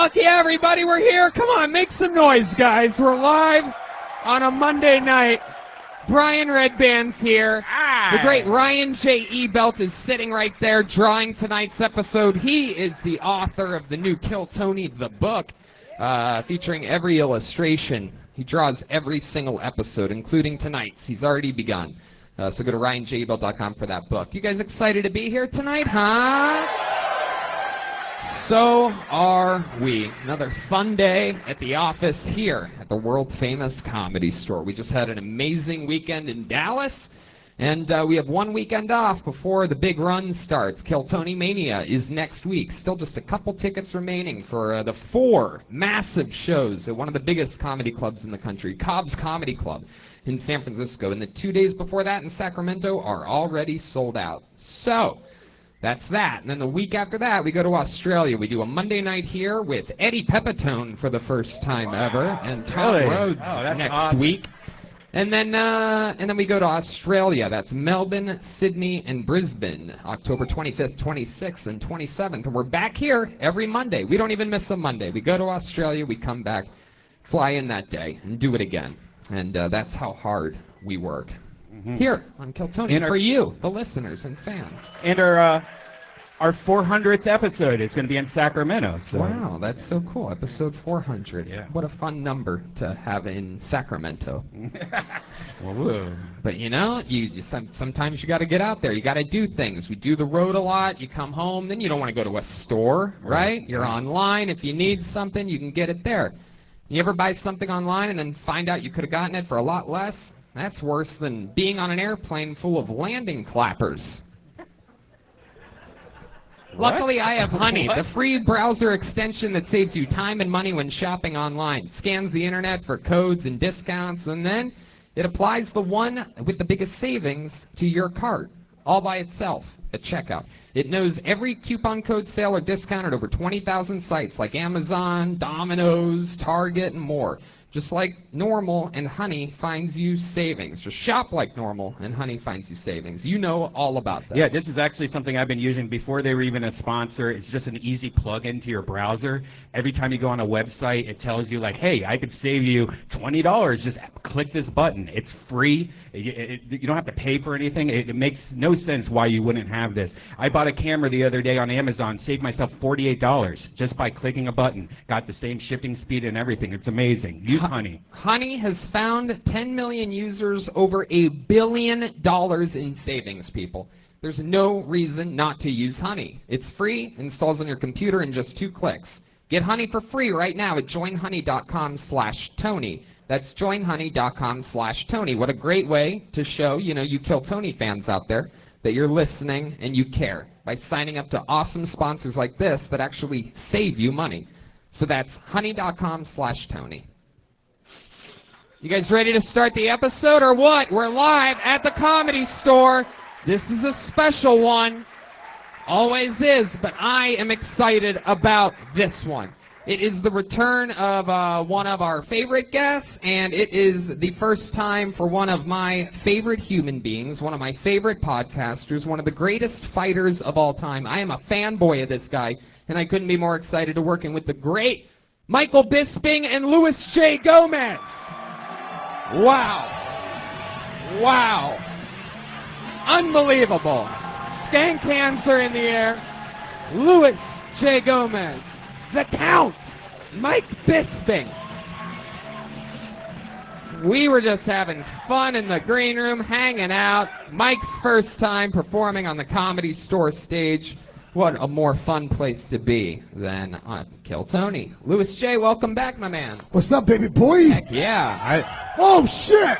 Fuck yeah, everybody, we're here. Come on, make some noise, guys. We're live on a Monday night. Brian Redband's here. Hi. The great Ryan J. Ebelt is sitting right there drawing tonight's episode. He is the author of the new Kill Tony, the book, featuring every illustration. He draws every single episode, including tonight's. He's already begun. So go to ryanjebelt.com for that book. You guys excited to be here tonight, huh? So are we. Another fun day at the office here at the world-famous Comedy Store. We just had an amazing weekend in Dallas, and we have one weekend off before the big run starts. Kill Tony Mania is next week. Still just a couple tickets remaining for the 4 massive shows at one of the biggest comedy clubs in the country, Cobb's Comedy Club in San Francisco. And the 2 days before that in Sacramento are already sold out. So that's that. And then the week after that, we go to Australia. We do a Monday night here with Eddie Pepitone for the first time ever, and Tom Rhodes next week. And then we go to Australia. That's Melbourne, Sydney, and Brisbane, October 25th, 26th, and 27th. And we're back here every Monday. We don't even miss a Monday. We go to Australia, we come back, fly in that day, and do it again. And that's how hard we work. Here on Kill Tony for you, the listeners and fans. And our 400th episode is going to be in Sacramento. So. Wow, that's so cool. Episode 400. Yeah. What a fun number to have in Sacramento. Whoa. But you know, sometimes you got to get out there. You got to do things. We do the road a lot. You come home, then you don't want to go to a store, right? You're online. If you need something, you can get it there. You ever buy something online and then find out you could have gotten it for a lot less? That's worse than being on an airplane full of landing clappers. Luckily, I have Honey, the free browser extension that saves you time and money when shopping online. Scans the internet for codes and discounts, and then it applies the one with the biggest savings to your cart, all by itself at checkout. It knows every coupon code, sale, or discount at over 20,000 sites like Amazon, Domino's, Target, and more. Just like normal, and Honey finds you savings. Just shop like normal, and Honey finds you savings. You know all about this. Yeah, this is actually something I've been using before they were even a sponsor. It's just an easy plug-in to your browser. Every time you go on a website, it tells you, like, hey, I could save you $20. Just click this button. It's free. You don't have to pay for anything. It makes no sense why you wouldn't have this. I bought a camera the other day on Amazon, saved myself $48 just by clicking a button. Got the same shipping speed and everything. It's amazing. Use Honey. Honey has found 10 million users, over $1 billion in savings, people. There's no reason not to use Honey. It's free, installs on your computer in just 2 clicks. Get Honey for free right now at joinhoney.com/Tony. That's joinhoney.com/Tony. What a great way to show, you Kill Tony fans out there, that you're listening and you care by signing up to awesome sponsors like this that actually save you money. So that's honey.com/Tony. You guys ready to start the episode or what? We're live at the Comedy Store. This is a special one. Always is, but I am excited about this one. It is the return of one of our favorite guests, and it is the first time for one of my favorite human beings, one of my favorite podcasters, one of the greatest fighters of all time. I am a fanboy of this guy, and I couldn't be more excited to working with the great Michael Bisping and Louis J. Gomez. Wow. Wow. Unbelievable. Skank hands are in the air. Louis J. Gomez. The Count. Mike Bisping. We were just having fun in the green room, hanging out. Mike's first time performing on the Comedy Store stage. What a more fun place to be than on Kill Tony. Louis J., welcome back, my man. What's up, baby boy? Heck yeah. Oh, shit!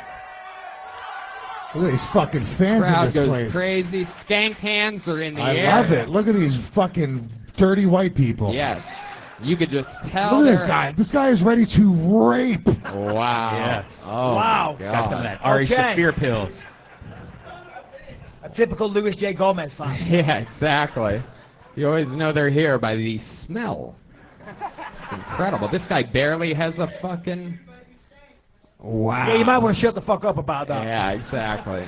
Look at these fucking fans in Crowd this goes place. crazy. Skank hands are in the I air. love it. Look at these fucking dirty white people. Yes. You could just tell. Look at this guy. This guy is ready to rape. Wow. Yes. Oh, Wow. my Got some of God. that Ari Okay. Shaffir pills. A typical Louis J. Gomez fan. Yeah, exactly. You always know they're here by the smell. It's incredible. This guy barely has a fucking... Wow. Yeah, you might want to shut the fuck up about that. Yeah, exactly.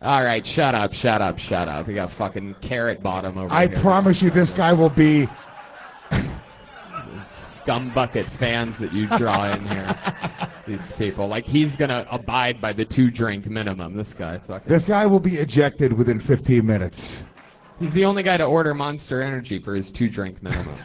All right, shut up. We got fucking carrot bottom over I here. promise you this guy will be scumbucket fans that you draw in here. These people. Like, he's going to abide by the 2-drink minimum. This guy fucking. This guy will be ejected within 15 minutes. He's the only guy to order Monster Energy for his 2-drink minimum.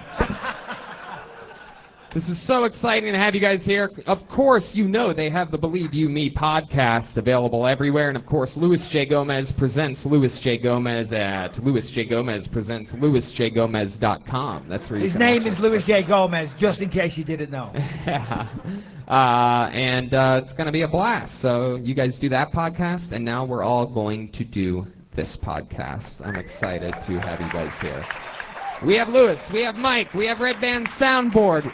This is so exciting to have you guys here. Of course, you know they have the Believe You Me podcast available everywhere. And of course, Luis J. Gomez presents Luis J. Gomez at Luis J. Gomez presents LuisJGomez.com. That's where you His can name watch is Luis J. Gomez, just in case you didn't know. Yeah. And it's going to be a blast. So you guys do that podcast, and now we're all going to do this podcast. I'm excited to have you guys here. We have Lewis, we have Mike, we have Red Band Soundboard.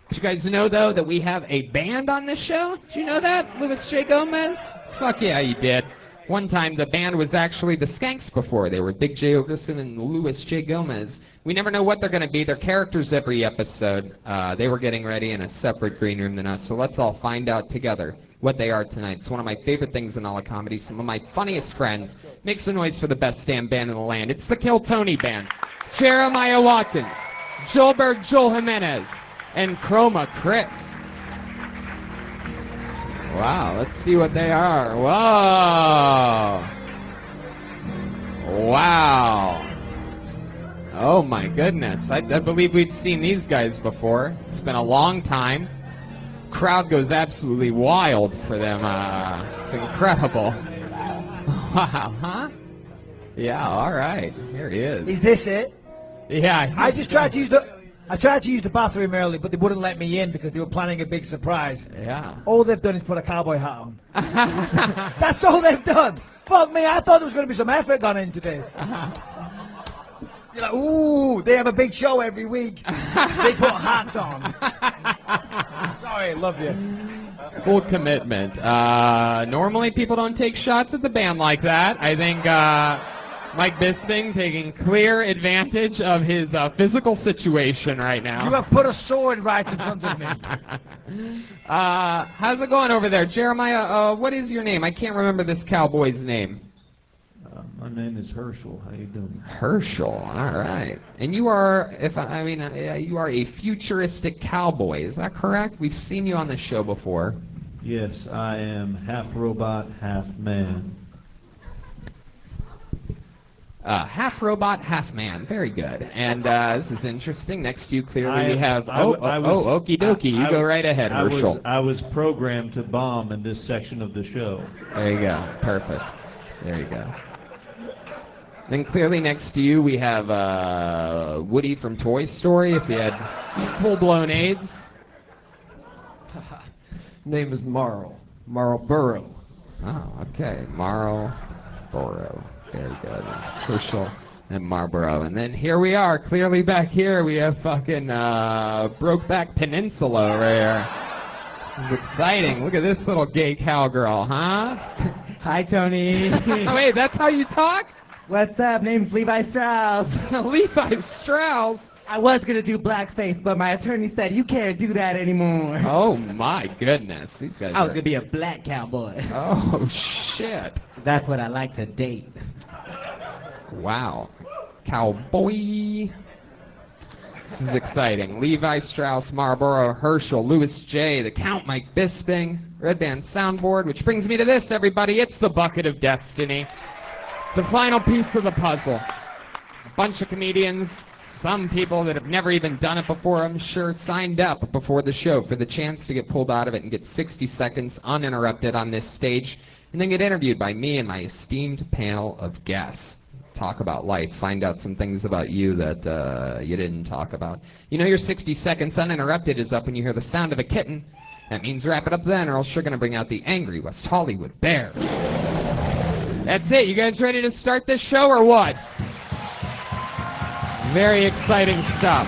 Did you guys know, though, that we have a band on this show? Did you know that, Luis J. Gomez? Fuck yeah, you did. One time, the band was actually the Skanks before. They were Big J. Ogerson and Luis J. Gomez. We never know what they're going to be. They're characters every episode. They were getting ready in a separate green room than us, so let's all find out together what they are tonight. It's one of my favorite things in all of comedy. Some of my funniest friends. Make some noise for the best damn band in the land. It's the Kill Tony Band. Jeremiah Watkins, Joelberg Joel Jimenez, and Chroma Chris. Wow, let's see what they are. Whoa. Wow. Oh my goodness. I believe we've seen these guys before. It's been a long time. Crowd goes absolutely wild for them. It's incredible. Wow, huh? Yeah, all right. Here he is. Is this it? Yeah. I tried to use the bathroom early, but they wouldn't let me in because they were planning a big surprise. Yeah. All they've done is put a cowboy hat on. That's all they've done. Fuck me, I thought there was going to be some effort gone into this. You're like, ooh, they have a big show every week. They put hats on. Sorry, love you. Full commitment. Normally people don't take shots at the band like that. I think Mike Bisping taking clear advantage of his physical situation right now. You have put a sword right in front of me. How's it going over there? Jeremiah, what is your name? I can't remember this cowboy's name. My name is Herschel. How you doing? Herschel, all right. And you are, you are a futuristic cowboy, is that correct? We've seen you on the show before. Yes, I am half robot, half man. Half robot, half man. Very good. And this is interesting. Next to you, clearly, we have. Okie dokie. You go right ahead, Herschel. I was programmed to bomb in this section of the show. There you go. Perfect. There you go. Then clearly next to you, we have Woody from Toy Story. If he had full-blown AIDS. Name is Marlboro. Oh, okay. Marlboro. Very good. Herschel and Marlboro. And then here we are, clearly back here, we have fucking Brokeback Peninsula over here. This is exciting. Look at this little gay cowgirl, huh? Hi, Tony. Wait, that's how you talk? What's up? Name's Levi Strauss. Levi Strauss? I was going to do blackface, but my attorney said you can't do that anymore. Oh, my goodness. These guys I was going to be a black cowboy. Oh, shit. That's what I like to date. Wow. Cowboy. This is exciting. Levi Strauss, Marlboro, Herschel, Louis J., the Count, Mike Bisping, Red Band Soundboard, which brings me to this, everybody. It's the Bucket of Destiny. The final piece of the puzzle. A bunch of comedians, some people that have never even done it before, I'm sure, signed up before the show for the chance to get pulled out of it and get 60 seconds uninterrupted on this stage, and then get interviewed by me and my esteemed panel of guests. Talk about life, find out some things about you that you didn't talk about. You know your 60 seconds uninterrupted is up when you hear the sound of a kitten. That means wrap it up then, or else you're going to bring out the angry West Hollywood Bear. That's it. You guys ready to start this show or what? Very exciting stuff.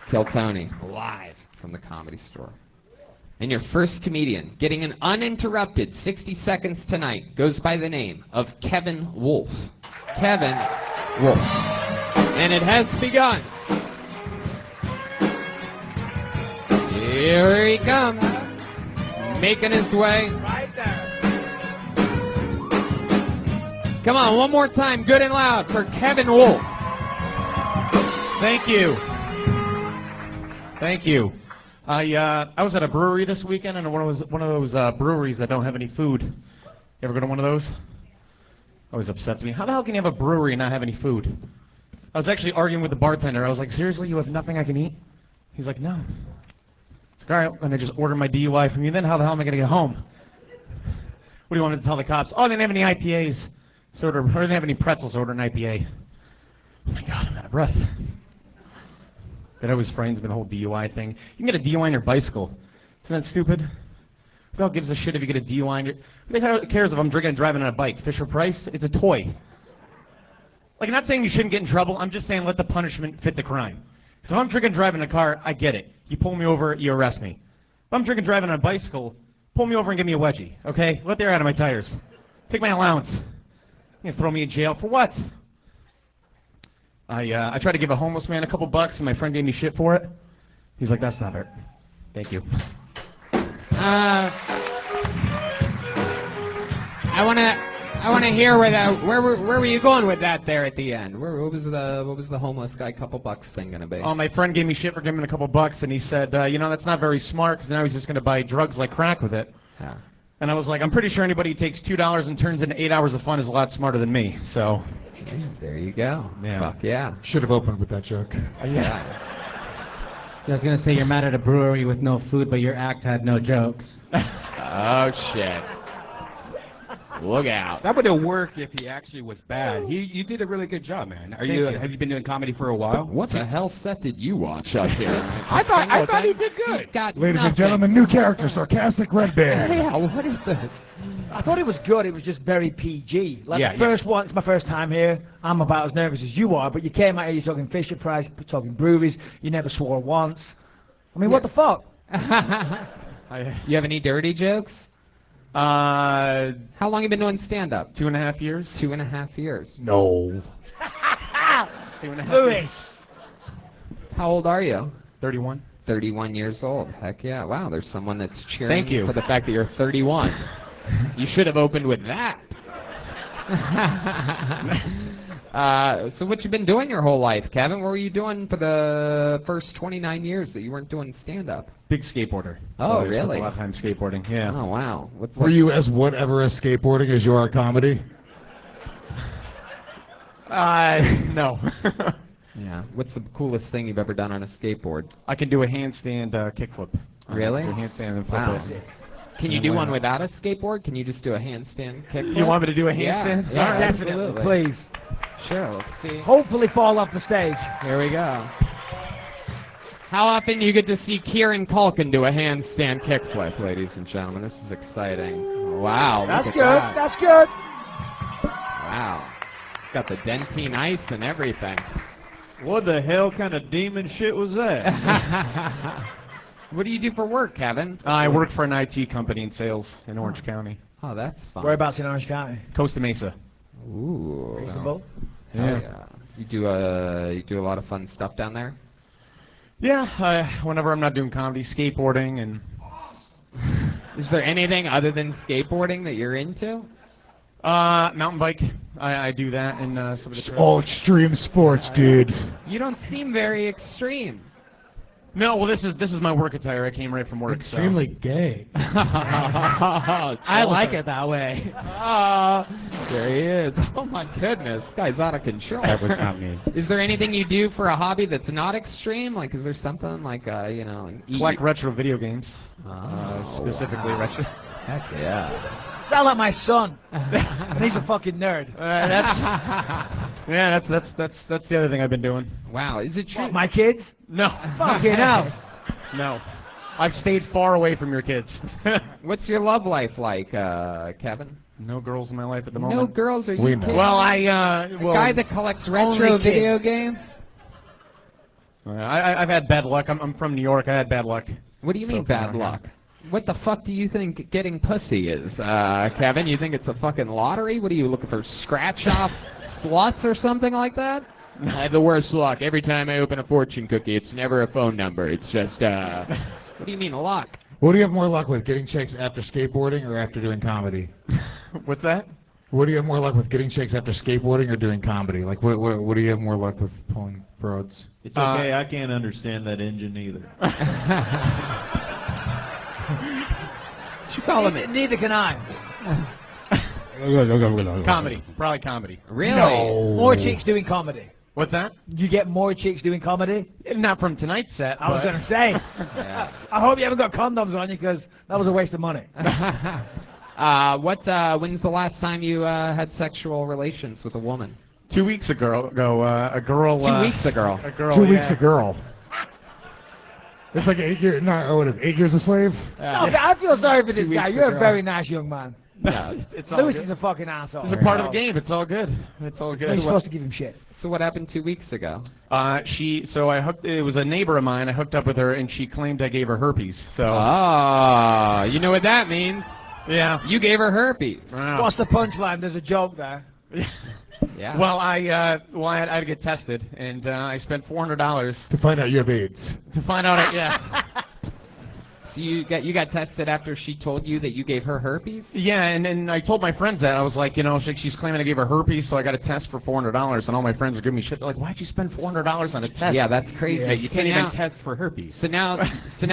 Kill Tony, live from the Comedy Store. And your first comedian getting an uninterrupted 60 seconds tonight goes by the name of Kevin Wolf. Kevin Wolf. And it has begun. Here he comes. Making his way. Right there. Come on, one more time, good and loud, for Kevin Wolf. Thank you. Thank you. I was at a brewery this weekend, and one of those breweries that don't have any food. You ever go to one of those? Always upsets me. How the hell can you have a brewery and not have any food? I was actually arguing with the bartender. I was like, seriously, you have nothing I can eat? He's like, no. It's like, all right, and I just order my DUI from you. Then how the hell am I going to get home? What do you want me to tell the cops? Oh, they didn't have any IPAs. So order, or they didn't have any pretzels. Order an IPA. Oh my God, I'm out of breath. That always frightens me, the whole DUI thing. You can get a DUI on your bicycle. Isn't that stupid? Who the hell gives a shit if you get a DUI on your... Who the hell cares if I'm drinking and driving on a bike? Fisher Price? It's a toy. Like, I'm not saying you shouldn't get in trouble. I'm just saying let the punishment fit the crime. So if I'm drinking and driving a car, I get it. You pull me over, you arrest me. If I'm drinking and driving on a bicycle, pull me over and give me a wedgie, okay? Let the air out of my tires. Take my allowance. You're gonna throw me in jail for what? I tried to give a homeless man a couple bucks, and my friend gave me shit for it. He's like, that's not it. Thank you. I want to hear where were you going with that there at the end? What was the homeless guy couple bucks thing gonna be? Oh, my friend gave me shit for giving him a couple bucks, and he said, you know, that's not very smart, because now he's just gonna buy drugs like crack with it. Yeah. And I was like, I'm pretty sure anybody who takes $2 and turns into 8 hours of fun is a lot smarter than me. So. Yeah, there you go. Yeah. Fuck yeah. Should have opened with that joke. Yeah. I was gonna say you're mad at a brewery with no food, but your act had no jokes. Oh shit. Look out. That would have worked if he actually was bad. You did a really good job, man. Have you been doing comedy for a while? What the hell set did you watch out here? I thought he did good. Got Ladies nothing. and gentlemen, new character, Sarcastic Red Bear. Yeah, what is this? I thought it was good. It was just very PG. Like Yeah, the first one, it's my first time here. I'm about as nervous as you are, but you came out here, you're talking Fisher Price, talking breweries. You never swore once. I mean, what the fuck? You have any dirty jokes? How long you been doing stand-up? 2.5 years. 2.5 years. No. 2.5 Louis. How old are you? 31. 31 years old. Heck yeah. Wow, there's someone that's cheering Thank you. for the fact that you're 31. You should have opened with that. So what you been doing your whole life, Kevin? What were you doing for the first 29 years that you weren't doing stand-up? Big skateboarder. Oh, I spent really? A lot of time skateboarding. Yeah. Oh, wow. What's Were you as whatever as skateboarding as you are comedy? No. Yeah. What's the coolest thing you've ever done on a skateboard? I can do a handstand kickflip. Really? Do a handstand and flip Wow. it. Can you do one without a skateboard? Can you just do a handstand kickflip? You want me to do a Yeah, handstand? yeah, All right. absolutely. Please. Sure, let's see. Hopefully fall off the stage. Here we go. How often you get to see Kieran Culkin do a handstand kickflip, ladies and gentlemen? This is exciting. Wow. look That's at good. that. That's good. Wow. It's got the dentine ice and everything. What the hell kind of demon shit was that? What do you do for work, Kevin? I work for an IT company in sales in Orange County. Oh, that's fun. Whereabouts in Orange County? Costa Mesa. Ooh. Reasonable. Hell yeah. You do a lot of fun stuff down there? Yeah, whenever I'm not doing comedy, skateboarding and... Is there anything other than skateboarding that you're into? Mountain bike. I do that in some of the It's trails. all extreme sports, dude. You don't seem very extreme. No, well, this is my work attire. I came right from work. Extremely gay. I I like it that way. There he is. Oh my goodness, this guy's out of control. That was not me. Is there anything you do for a hobby that's not extreme? Like, is there something like, Collect retro video games. Specifically retro. Heck yeah. Sound like my son. And he's a fucking nerd. That's the other thing I've been doing. Wow, is it true? My kids? No, Fucking hell. no. I've stayed far away from your kids. What's your love life like, Kevin? No girls in my life at the No moment. girls? Are you We know. kidding? Well, Guy that collects Only retro kids. video games? I've had bad luck. I'm from New York. I had bad luck. What do you So mean bad far, yeah. luck? What the fuck do you think getting pussy is, Kevin? You think it's a fucking lottery? What are you looking for, scratch-off sluts or something like that? I have the worst luck. Every time I open a fortune cookie, it's never a phone number. It's just, what do you mean luck? What do you have more luck with, getting chicks after skateboarding or after doing comedy? What's that? What do you have more luck with, getting chicks after skateboarding or doing comedy? Like, what do you have more luck with pulling broads? It's okay. I can't understand that engine either. What you call him? Neither can I. Comedy. Probably comedy. Really? More chicks doing comedy. What's that? You get more chicks doing comedy? Not from tonight's set. I was but- going to say. Yeah. I hope you haven't got condoms on you because that was a waste of money. When's the last time you had sexual relations with a woman? 2 weeks ago, a girl. 2 weeks ago. A girl. 2 weeks yeah. a girl. It's like 8 years. No, what is it, 8 years a slave? Stop it. I feel sorry for this 2 guy. weeks You're ago. a very nice young man. Yeah. It's all Lewis good. is a fucking asshole. It's a part of the game. It's all good. It's all You're good. supposed to give him shit. So what happened 2 weeks ago? It was a neighbor of mine. I hooked up with her, and she claimed I gave her herpes. So. Oh, you know what that means? Yeah. You gave her herpes. Wow. What's the punchline? There's a joke there. Yeah. Well, I had to get tested, and I spent $400 To find out you have AIDS. to find out. Yeah. So you got tested after she told you that you gave her herpes? Yeah, and then I told my friends that. I was like, she's claiming I gave her herpes, so I got a test for $400, and all my friends are giving me shit. They're like, why'd you spend $400 on a test? Yeah, that's crazy. Yeah, you So can't even now- test for herpes. So now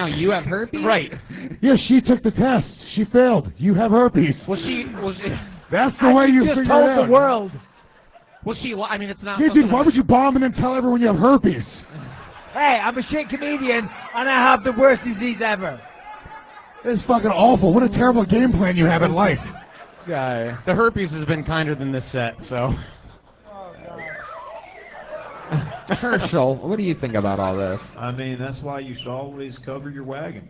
you have herpes? Right. Yeah, she took the test. She failed. You have herpes. Well, she That's the way you just figure told it out. the world. I mean, it's not. Yeah, something dude, why that- would you bomb and then tell everyone you have herpes? Hey, I'm a shit comedian and I have the worst disease ever. It's fucking awful. What a terrible game plan you have in life. Guy. The herpes has been kinder than this set, so. Herschel, what do you think about all this? I mean, that's why you should always cover your wagon.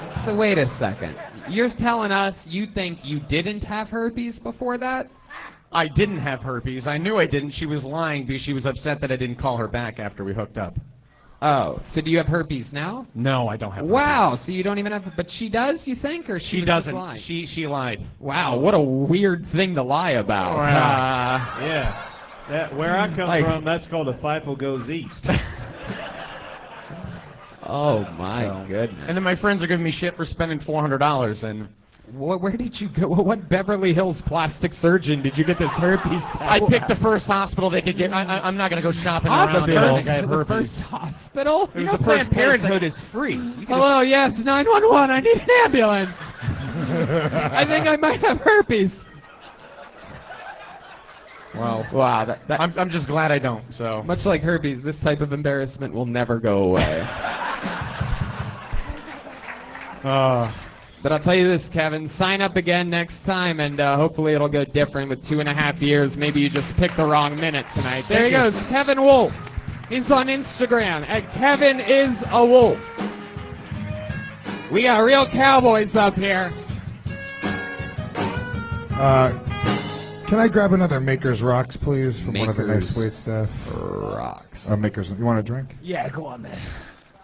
So wait a second. You're telling us you think you didn't have herpes before that? I didn't have herpes. I knew I didn't. She was lying because she was upset that I didn't call her back after we hooked up. Oh, so do you have herpes now? No, I don't have Wow, herpes. so you don't even have, but she does, you think, or She was just doesn't. lying? She lied. Wow, what a weird thing to lie about. Yeah. Where I come Like- from, that's called a FIFO goes east. Oh my goodness. And then my friends are giving me shit for spending $400, and Where did you go? What Beverly Hills plastic surgeon did you get this herpes test? I picked the first hospital they could get. I'm not going to go shopping hospital. around. I think I have The herpes. first hospital? It was the first Parenthood is free. Hello, yes, 911. I need an ambulance. I think I might have herpes. Wow. That, I'm just glad I don't. So much like herpes, this type of embarrassment will never go away. But I'll tell you this, Kevin, sign up again next time, and hopefully it'll go different with 2.5 years. Maybe you just picked the wrong minute tonight. There he goes, Kevin Wolf. He's on Instagram at Kevin is a Wolf. We got real cowboys up here. Can I grab another Maker's Rocks, please, from one of the Maker's nice wait staff? Rocks. Maker's. You want a drink? Yeah, go on then.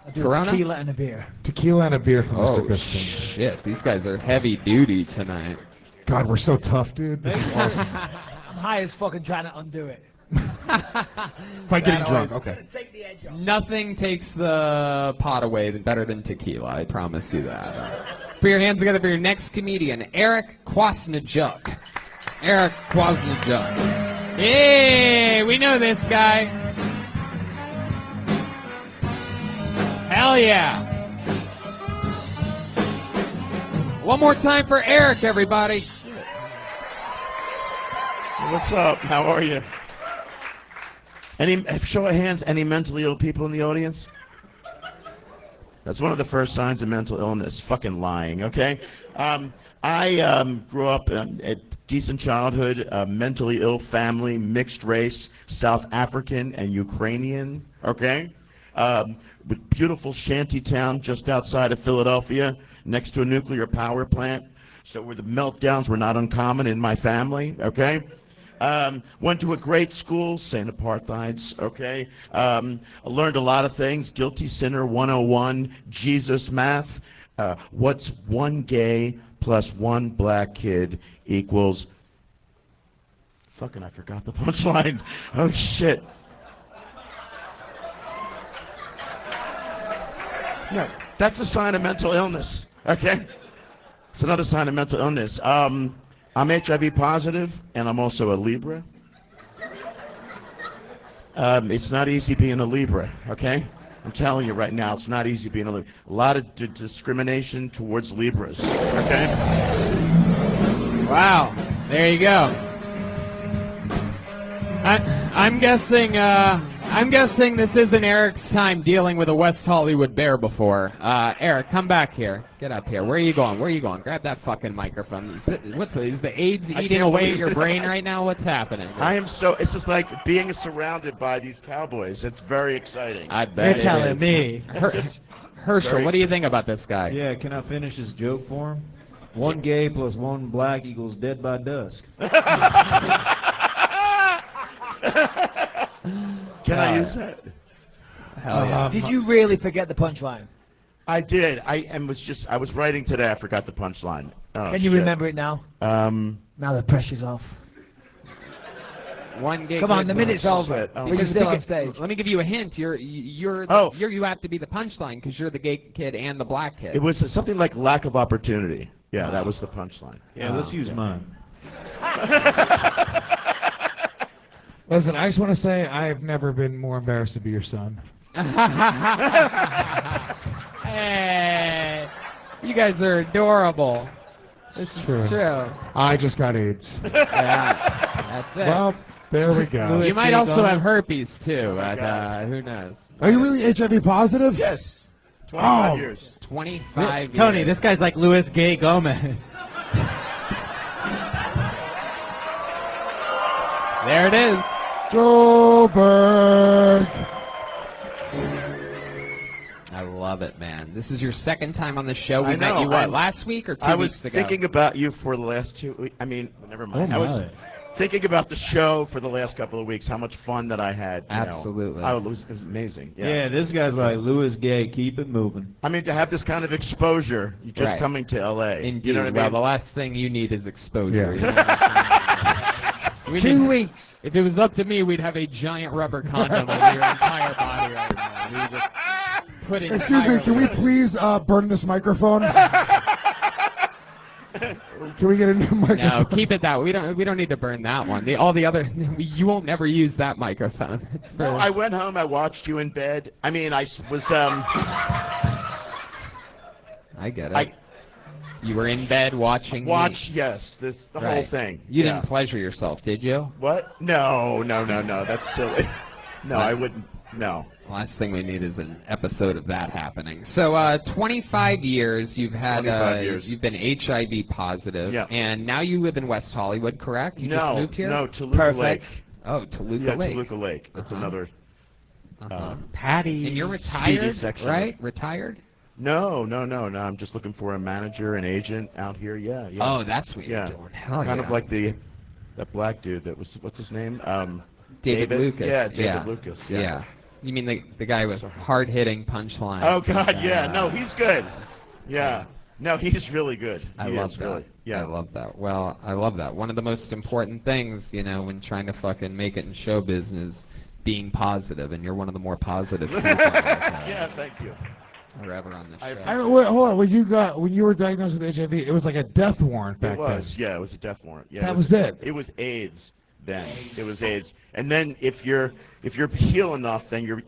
I'll do Corona? a tequila and a beer. Tequila and a beer from Oh, Mr. Crispin. shit. These guys are heavy duty tonight. God, we're so tough, dude. This is awesome. I'm high as fucking trying to undo it. By getting drunk, always- okay. Take the edge off. Nothing takes the pot away better than tequila. I promise you that. Put your hands together for your next comedian, Eric Kwasniuk. Eric Kwasniuk. Hey, we know this guy. Hell yeah. One more time for Eric, everybody. What's up? How are you? Any show of hands? Any mentally ill people in the audience? That's one of the first signs of mental illness. Fucking lying. Okay. I grew up a decent childhood, mentally ill family, mixed race, South African and Ukrainian. Okay. With beautiful shanty town just outside of Philadelphia, next to a nuclear power plant. So where the meltdowns were not uncommon in my family. Okay. Went to a great school, St. Apartheid's, okay? I learned a lot of things, Guilty Sinner 101, Jesus math. What's one gay plus one black kid equals... Fucking, I forgot the punchline. Oh, shit. No, that's a sign of mental illness, okay? It's another sign of mental illness. I'm HIV positive, and I'm also a Libra. It's not easy being a Libra, okay? I'm telling you right now, it's not easy being a Libra. A lot of discrimination towards Libras, okay? Wow. There you go. I'm guessing this isn't Eric's time dealing with a West Hollywood bear before. Eric, come back here. Get up here. Where are you going? Where are you going? Grab that fucking microphone. Is the AIDS eating away at your brain right now? What's happening? It's just like being surrounded by these cowboys. It's very exciting. I bet You're telling me. Herschel, what do you think about this guy? Yeah, can I finish his joke for him? One gay plus one black equals dead by dusk. Can I use that? Hell yeah. Did you really forget the punchline? I did. I was writing today. I forgot the punchline. Oh, Can you shit. remember it now? Now the pressure's off. One gay Come on, kid the plus- minute's over. Oh, But you're still on stage. Let me give you a hint. You have to be the punchline because you're the gay kid and the black kid. It was something like lack of opportunity. Yeah, that was the punchline. Yeah, let's use mine. Listen, I just want to say I've never been more embarrassed to be your son. Hey, you guys are adorable. This is True. true. I just got AIDS. Yeah, that's it. Well, there we go. You might also have herpes too, but who knows? Are you really HIV positive? Yes. 25 Oh. years. 25 Tony, years. this guy's like Luis Gay Gomez. There it is. Joburg. I love it, man. This is your second time on the show. We I met know, you, what, I'm- last week or 2 I weeks was ago? thinking about you for the last 2 weeks. I mean, never mind. Oh, I was my. thinking about the show for the last couple of weeks, how much fun that I had. you know. Absolutely. It was amazing. Yeah, this guy's like Louis Gay. Keep it moving. I mean, to have this kind of exposure, just Right. coming to LA. Indeed. You know what I Well, mean? the last thing you need is exposure. Yeah. You know what I'm saying? We 2 need- weeks. If it was up to me, we'd have a giant rubber condom over your entire body right now. We would just put it Excuse me, can we entirely- please burn this microphone? Can we get a new microphone? No, keep it that way. We don't need to burn that one. All the other, you won't never use that microphone. It's for. No, I went home. I watched you in bed. I mean, I was. I get it. You were in bed watching. Watch, me. yes, the whole Right. thing. You yeah. didn't pleasure yourself, did you? What? No. That's silly. No, I wouldn't. No. Last thing we need is an episode of that happening. So, 25 years you've had. 25 years. You've been HIV positive. Yeah. And now you live in West Hollywood, correct? You just moved here. No, Toluca Perfect. Lake. Oh, Toluca Yeah, Lake. Toluca Lake. That's another. Patty. And you're CD retired, section. right? Retired? No. I'm just looking for a manager, an agent out here. Yeah. Oh, that's what yeah. you're doing. Hell Kind yeah. of like that black dude that was, what's his name? David Lucas. Yeah, David Lucas. Yeah. You mean the guy with hard-hitting punchlines? Oh God, yeah. No, he's good. Yeah. No, he's really good. I He love is that. really. Yeah. I love that. Well, I love that. One of the most important things, when trying to fucking make it in show business, being positive, and you're one of the more positive people Yeah, thank you. or ever on the show. Wait, hold on. When you were diagnosed with HIV, it was like a death warrant back It was, then. yeah, it was a death warrant. Yeah, That was it. It was AIDS then. It was AIDS, and then if you're heal enough, then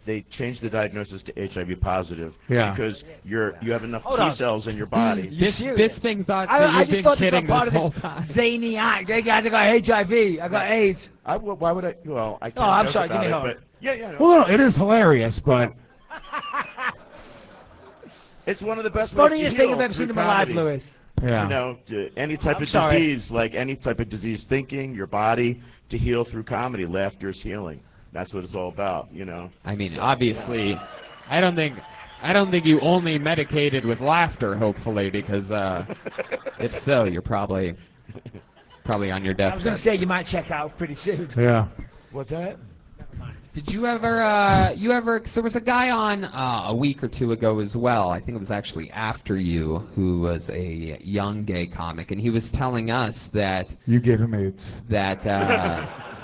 they change the diagnosis to HIV positive. Yeah. Because you have enough Hold T on. cells in your body. You serious? Bisping thought that I you've just been thought this was kidding part this of whole this time. zany act. Hey guys, I got HIV. I got AIDS. Why would I? Well, I can't. Oh, I'm joke sorry, give about me a it, hug. but yeah. No. Well, no, it is hilarious, but It's one of the best ways to Funniest thing heal I've ever through seen in my life, comedy. Lewis. yeah. You know, any type I'm of sorry. disease, like any type of disease, thinking, your body, to heal through comedy. Laughter is healing. That's what it's all about, I mean, obviously, I don't think you only medicated with laughter. Hopefully, because if so, you're probably on your I was going deathbed. to say you might check out pretty soon. Yeah. What's that? Did you ever, because there was a guy on a week or two ago as well, I think it was actually after you, who was a young gay comic, and he was telling us that, You gave him AIDS.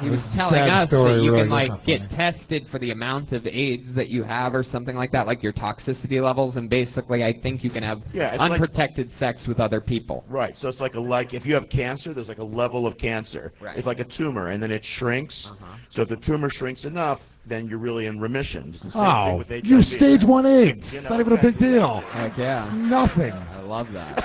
He It was was a telling sad us story, that you really. can That's like not get funny. tested for the amount of AIDS that you have or something like that, like your toxicity levels, and basically I think you can have Yeah, it's like- unprotected sex with other people. Right. So it's like if you have cancer, there's like a level of cancer. Right. It's like a tumor, and then it shrinks. So if the tumor shrinks enough, then you're really in remission. It's the same thing Oh, with HIV. you stage 1 AIDS. You It's know, not even a big exactly. deal. Heck yeah. Nothing. I love that.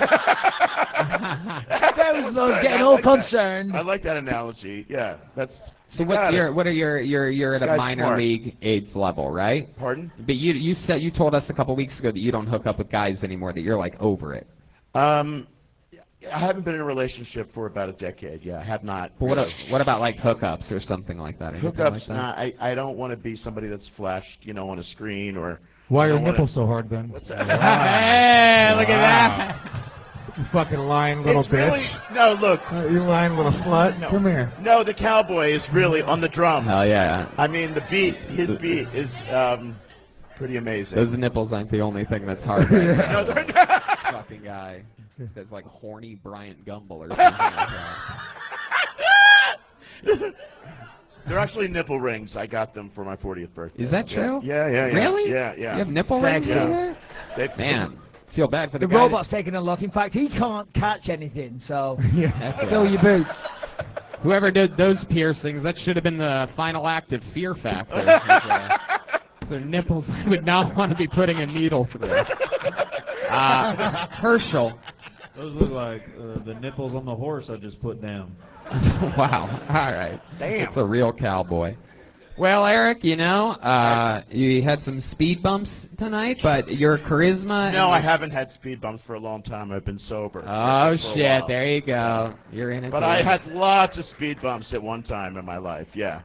There was those good. getting I all like that. concerned. I like that analogy. Yeah, that's. So you what's got your it. what are you're at This a guy's minor smart. league AIDS level, right? Pardon? But you told us a couple weeks ago that you don't hook up with guys anymore, that you're like over it. I haven't been in a relationship for about a decade. Yeah, I have not. But what about like hookups or something like that? Anything Hookups? like that? Nah, I don't want to be somebody that's flashed, on a screen or. Why I are your don't wanna- nipples so hard then? What's that? Hey, look at that. You fucking lying little It's really bitch. no. Look, You lying little slut. Come here. no. The cowboy is really on the drums. Hell yeah. I mean, his beat is pretty amazing. Those nipples aren't the only thing that's hard right now. No, they're not. Fucking guy. This guy's like horny Bryant Gumbel or something like that. They're actually nipple rings. I got them for my 40th birthday. Is that true? Yeah. Really? Yeah. You have nipple rings Sexy. in there? They, Man, feel bad for the The guy. robot's taking a look. In fact, he can't catch anything, so Heck yeah. fill your boots. Whoever did those piercings, that should have been the final act of Fear Factor. So nipples, I would not want to be putting a needle through. Herschel. Those look like the nipples on the horse I just put down. Wow. All right. Damn. It's a real cowboy. Well, Eric, you had some speed bumps tonight, but your charisma. No, I haven't had speed bumps for a long time. I've been sober. Oh, for a shit. while. There you go. You're in it. But I had lots of speed bumps at one time in my life. Yeah.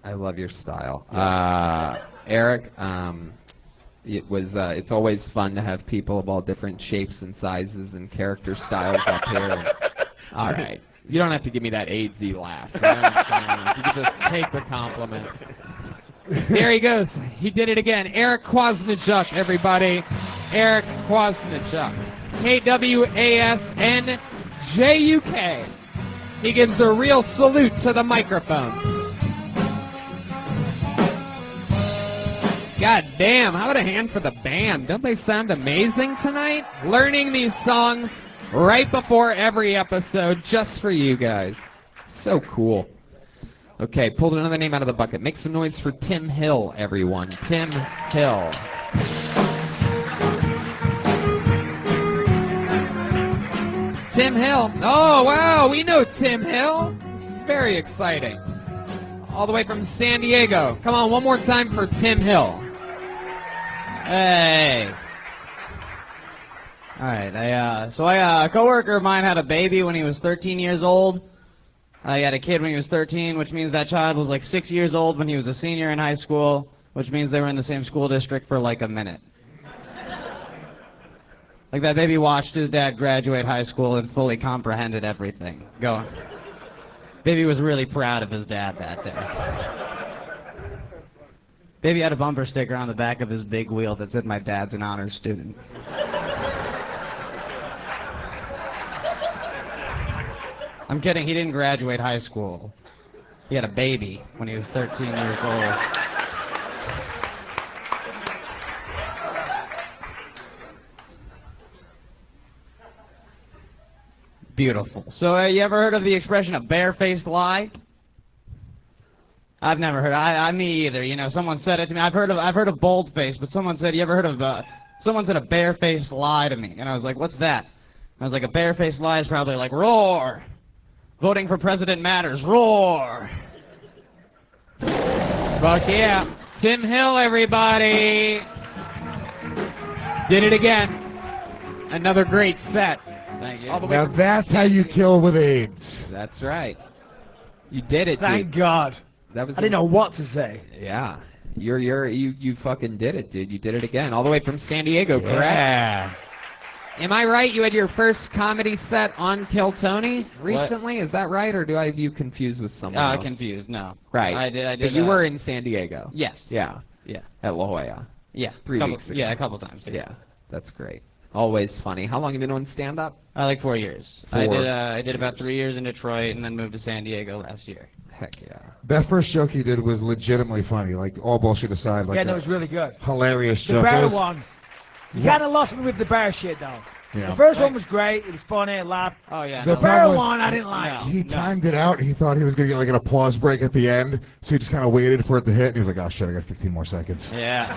I love your style. Eric, it's always fun to have people of all different shapes and sizes and character styles up here. All right. You don't have to give me that AIDS-y laugh. You know what I'm saying? You can just take the compliment. There he goes. He did it again. Eric Kwasnichuk, everybody. Eric Kwasnichuk. Kwasnjuk. He gives a real salute to the microphone. God damn, how about a hand for the band? Don't they sound amazing tonight? Learning these songs right before every episode just for you guys. So cool. Okay, pulled another name out of the bucket. Make some noise for Tim Hill, everyone. Tim Hill. Tim Hill. Oh, wow, we know Tim Hill. This is very exciting. All the way from San Diego. Come on, one more time for Tim Hill. Hey. All right. A coworker of mine had a baby when he was 13 years old. He had a kid when he was 13, which means that child was like 6 years old when he was a senior in high school, which means they were in the same school district for like a minute. Like that baby watched his dad graduate high school and fully comprehended everything. Baby was really proud of his dad that day. Baby had a bumper sticker on the back of his big wheel that said, "My dad's an honors student." I'm kidding, he didn't graduate high school. He had a baby when he was 13 years old. Beautiful. So, you ever heard of the expression a barefaced lie? I've never heard. Me either. You know, someone said it to me. I've heard of bold-faced, but someone said, you ever heard of? Someone said a barefaced lie to me, and I was like, what's that? I was like, a barefaced lie is probably like roar. Voting for president matters. Roar. Fuck yeah. Tim Hill, everybody. Did it again. Another great set. Thank you. All the way Now from that's how you kill with AIDS. That's right. You did it, Thank dude. God. That was I didn't know what to say. Yeah. You fucking did it, dude. You did it again. All the way from San Diego, correct? Yeah. Am I right? You had your first comedy set on Kill Tony recently? Is that right, or do I have you confused with someone else? Confused. No. Right. I did. But you were in San Diego. Yes. Yeah. Yeah. At La Jolla. Yeah. 3 weeks ago. Yeah, a couple times. Yeah. That's great. Always funny. How long have you been doing stand-up? Like 4 years. I 4 did about 3 years in Detroit and then moved to San Diego last year. Heck yeah. That first joke he did was legitimately funny. Like all bullshit aside, like Yeah, no, a it was really good. hilarious The joke. It bear was- one. You kind of lost me with the bear shit, though. Yeah. The first one was great. It was funny. I laughed. Oh, yeah. The The bear problem was- one, I didn't like. He timed it out. He thought he was gonna get like an applause break at the end, so he just kind of waited for it to hit. And he was like, "Oh shit, I got 15 more seconds." Yeah.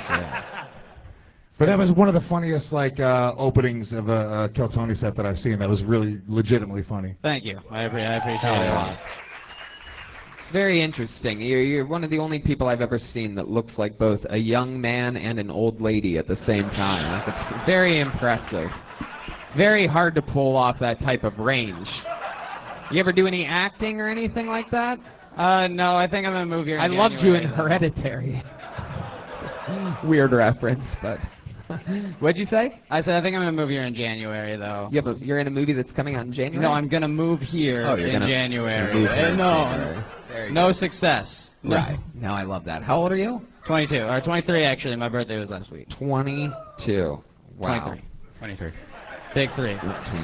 But that was one of the funniest like openings of a Kill Tony set that I've seen. That was really legitimately funny. Thank you. I appreciate it a lot. It's very interesting. You're one of the only people I've ever seen that looks like both a young man and an old lady at the same time. Like, it's very impressive. Very hard to pull off that type of range. You ever do any acting or anything like that? No, I think I'm gonna move here. I loved you in Hereditary. Weird reference, but what'd you say? I said I think I'm gonna move here in January, though. You're in a movie that's coming out in January? No, I'm gonna move here Oh, you're in gonna January. move here in No, January. There you no go. success. No. Right. No, I love that. How old are you? 22 or 23 actually. My birthday was last week. 22. Wow. 23. 23. Big 3. 23.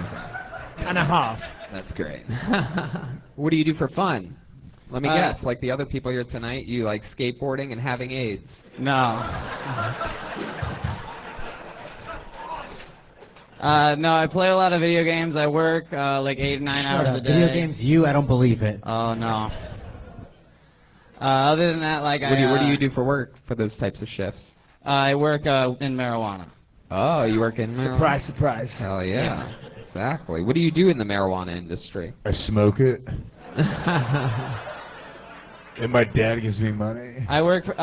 And a half. That's great. What do you do for fun? Let me guess, like the other people here tonight, you like skateboarding and having AIDS. No. No, I play a lot of video games. I work like 8 or 9 Shut hours up. a day. Video games, I don't believe it. Oh no. Other than that, like What do you do for work for those types of shifts? I work in marijuana. Oh, you work in marijuana? Surprise, surprise. Hell yeah. Exactly. What do you do in the marijuana industry? I smoke it. And my dad gives me money. I work for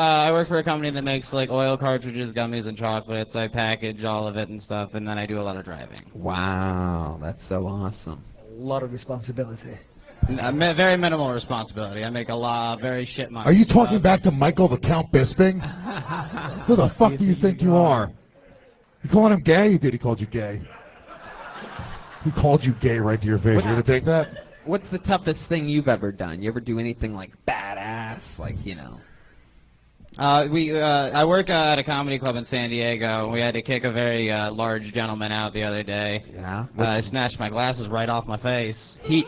a company that makes like oil cartridges, gummies, and chocolates. I package all of it and stuff, and then I do a lot of driving. Wow, that's so awesome. A lot of responsibility. Very minimal responsibility. I make a lot, very shit money. Are you talking back to Michael the Count Bisping? Who the fuck do you think you are? You calling him gay? He called you gay. He called you gay right to your face. You gonna take that? What's the toughest thing you've ever done? You ever do anything like badass, like, you know? I work at a comedy club in San Diego. We had to kick a very large gentleman out the other day. Yeah. I snatched my glasses right off my face. He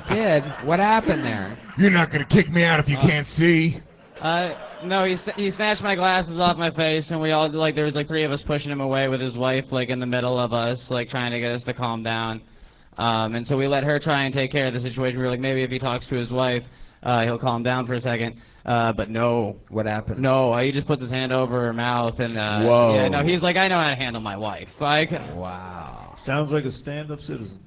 did. What happened there? You're not gonna kick me out if you can't see. No, he snatched my glasses off my face, and we all like there was like 3 of us pushing him away with his wife like in the middle of us, like trying to get us to calm down. And so we let her try and take care of the situation. We were like, maybe if he talks to his wife, he'll calm down for a second. But no. What happened? No, he just puts his hand over her mouth and Whoa. yeah, no, he's like, I know how to handle my wife. Wow. Sounds like a stand-up citizen.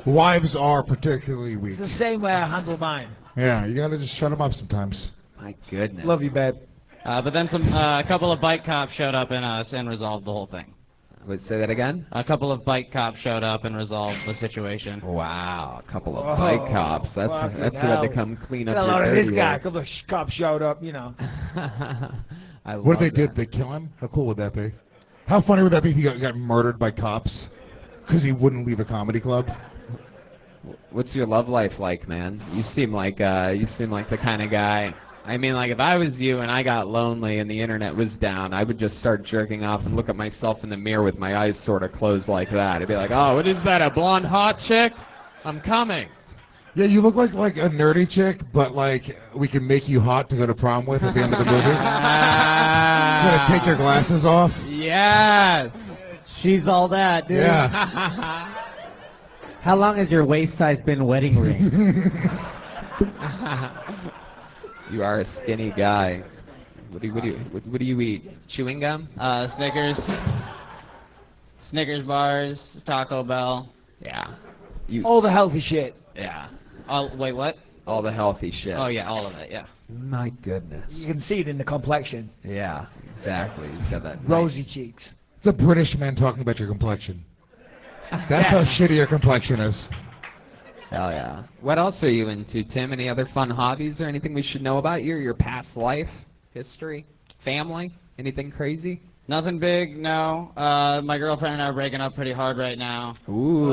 Wives are particularly weak. It's the same way I handle mine. Yeah, you gotta just shut them up sometimes. My goodness. Love you, babe. But then a couple of bike cops showed up and resolved the whole thing. Wait, say that again? A couple of bike cops showed up and resolved the situation. Wow, a couple of Oh, bike cops. That's fucking who had to hell. come clean Got up a your lot of this dirty guy. A work. couple of cops showed up, you know. What did they do? Did they kill him? How cool would that be? How funny would that be if he got murdered by cops because he wouldn't leave a comedy club? What's your love life like, man? You seem like the kind of guy. I mean, like if I was you and I got lonely and the internet was down, I would just start jerking off and look at myself in the mirror with my eyes sort of closed like that. I'd be like, "Oh, what is that? A blonde hot chick? I'm coming." Yeah, you look like a nerdy chick, but like we can make you hot to go to prom with at the end of the movie. Just gonna take your glasses off. Yes. She's all that, dude. Yeah. How long has your waist size been wedding ring? You are a skinny guy. What do you eat? Chewing gum? Snickers bars, Taco Bell. Yeah. All the healthy shit. Yeah. Wait, what? All the healthy shit. Oh yeah, all of it. Yeah. My goodness. You can see it in the complexion. Yeah, exactly. He's got that Rosy cheeks. It's a British man talking about your complexion. That's how shitty your complexion is. Hell yeah. What else are you into, Tim? Any other fun hobbies or anything we should know about you? Your past life, history, family? Anything crazy? Nothing big, no. My girlfriend and I are breaking up pretty hard right now. Ooh.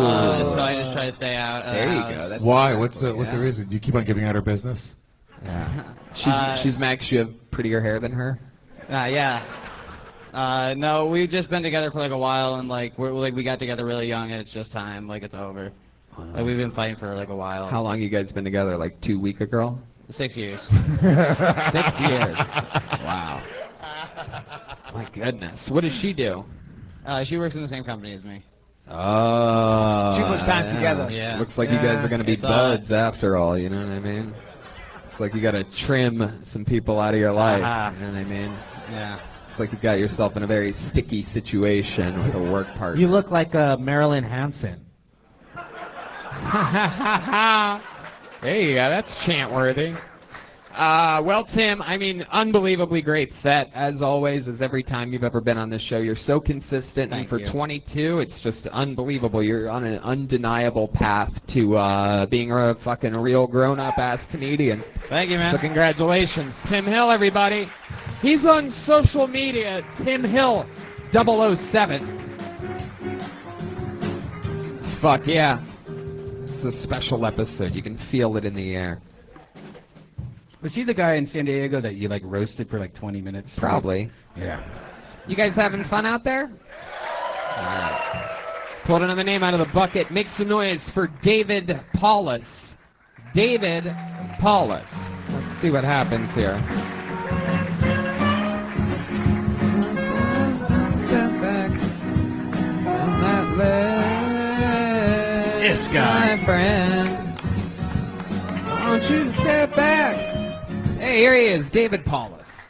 So I just try to stay out. There you go. That's Why? exactly, What's the reason? You keep on giving out her business? Yeah. She's mad 'cause you have prettier hair than her? Yeah. No, we've just been together for like a while, and like we got together really young, and it's just time. Like it's over. Like we've been fighting for like a while. How long you guys been together? Like 2 week a girl? 6 years. 6 years. Wow. My goodness. What does she do? She works in the same company as me. Oh. Too much time together. Yeah. Looks like you guys are going to be It's, buds after all, you know what I mean? It's like you got to trim some people out of your life, you know what I mean? Yeah. It's like you got yourself in a very sticky situation with a work partner. You look like Marilyn Hanson. There you go. That's chant-worthy. Well, Tim, I mean, unbelievably great set, as always, as every time you've ever been on this show. You're so consistent, and Thank for you. 22, it's just unbelievable. You're on an undeniable path to being a fucking real grown-up-ass comedian. Thank you, man. So congratulations. Tim Hill, everybody. He's on social media, Tim Hill 007. Fuck yeah. It's a special episode. You can feel it in the air. Was he the guy in San Diego that you like roasted for like 20 minutes? Probably. Yeah. You guys having fun out there? All right. Pulled another name out of the bucket. Make some noise for David Paulus. David Paulus. Let's see what happens here. This guy. My friend. Won't you step back? Hey, here he is, David Paulus.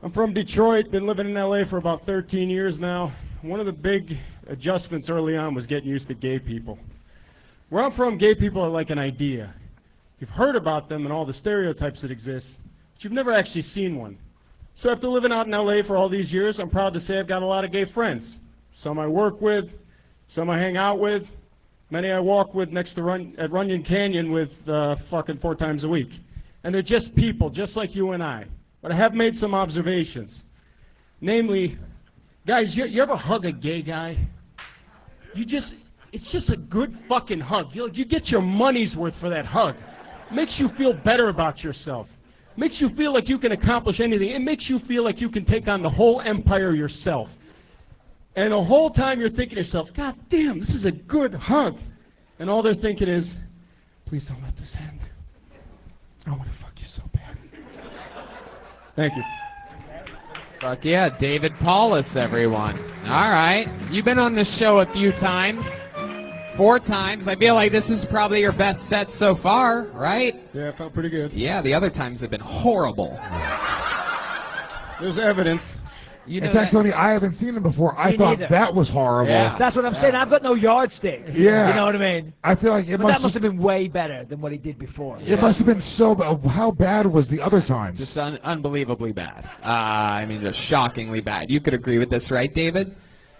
I'm from Detroit, been living in LA for about 13 years now. One of the big adjustments early on was getting used to gay people. Where I'm from, gay people are like an idea. You've heard about them and all the stereotypes that exist, but you've never actually seen one. So after living out in LA for all these years, I'm proud to say I've got a lot of gay friends. Some I work with, some I hang out with, many I walk with next to at Runyon Canyon with fucking 4 times a week. And they're just people, just like you and I. But I have made some observations. Namely, guys, you ever hug a gay guy? It's just a good fucking hug. You get your money's worth for that hug. Makes you feel better about yourself. Makes you feel like you can accomplish anything. It makes you feel like you can take on the whole empire yourself. And the whole time you're thinking to yourself, God damn, this is a good hug. And all they're thinking is, please don't let this end. I want to fuck you so bad. Thank you. Fuck yeah, David Paulus, everyone. All right. You've been on this show a few times. 4 times. I feel like this is probably your best set so far, right? Yeah, it felt pretty good. Yeah, the other times have been horrible. There's evidence. You In know fact, that- Tony, I haven't seen him before. I Me thought neither. that was horrible. Yeah. That's what I'm saying. I've got no yardstick. Yeah. You know what I mean? I feel like it But that must must have been way better than what he did before. it must have been so bad. How bad was the other times? Just unbelievably bad. I mean, just shockingly bad. You could agree with this, right, David?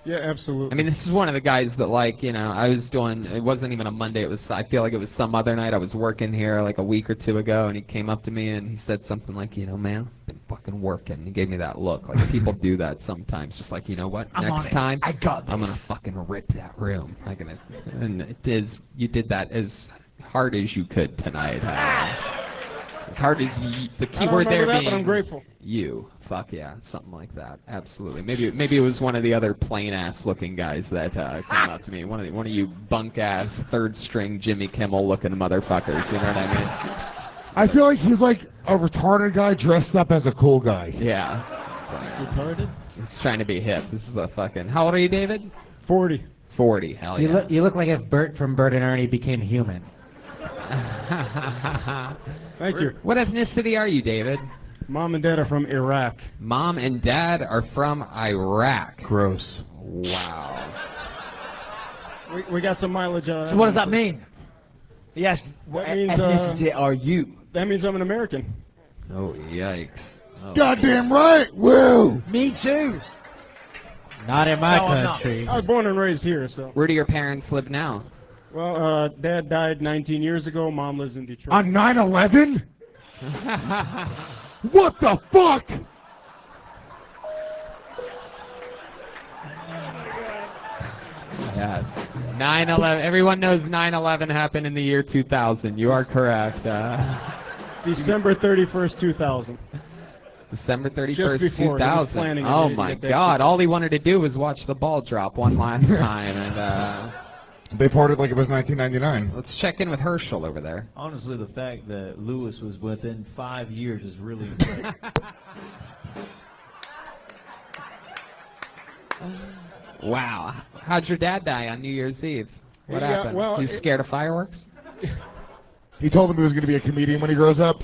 Yeah, absolutely. I mean, this is one of the guys that, like, you know, I was doing, it wasn't even a Monday. It was, I feel like it was some other night. I was working here like a week or 2 ago, and he came up to me and he said something like, you know, man, I've been fucking working. And he gave me that look. Like, people do that sometimes. Just like, you know what? I'm on Next it. time, I got I'm going to this. fucking rip that room. And it is, you did that as hard as you could tonight. As hard as you, the key I don't word there remember that, being but I'm grateful. you. Fuck yeah, something like that. Absolutely. Maybe it was one of the other plain ass looking guys that came up to me. One of you bunk ass 3rd string Jimmy Kimmel looking motherfuckers. You know what I mean? I feel like he's like a retarded guy dressed up as a cool guy. Yeah. Retarded? He's trying to be hip. This is a fucking. How old are you, David? 40. 40. Hell You yeah. look like if Bert from Bert and Ernie became human. Thank you. What ethnicity are you, David? Mom and Dad are from Iraq. Mom and Dad are from Iraq. Gross. Wow. We got some mileage. So what does that mean? He asked, what That means, ethnicity are you? That means I'm an American. Oh, yikes. Oh. Goddamn right. Woo. Me too. Not in my No, I'm not. country. I was born and raised here, so. Where do your parents live now? Well, Dad died 19 years ago. Mom lives in Detroit. On 9/11? What the fuck? Yes. 9/11. Everyone knows 9/11 happened in the year 2000. You are correct. December 31st, 2000. December 31st, Just before, he was 2000. planning it. Oh He my did that God! shit. All he wanted to do was watch the ball drop one last time, and They parted like it was 1999. let's check in with Herschel over there. Honestly, the fact that Lewis was within 5 years is really impressive. Wow! How'd your dad die on New Year's Eve? What Yeah, happened? well, He's scared of fireworks. He told him he was going to be a comedian when he grows up,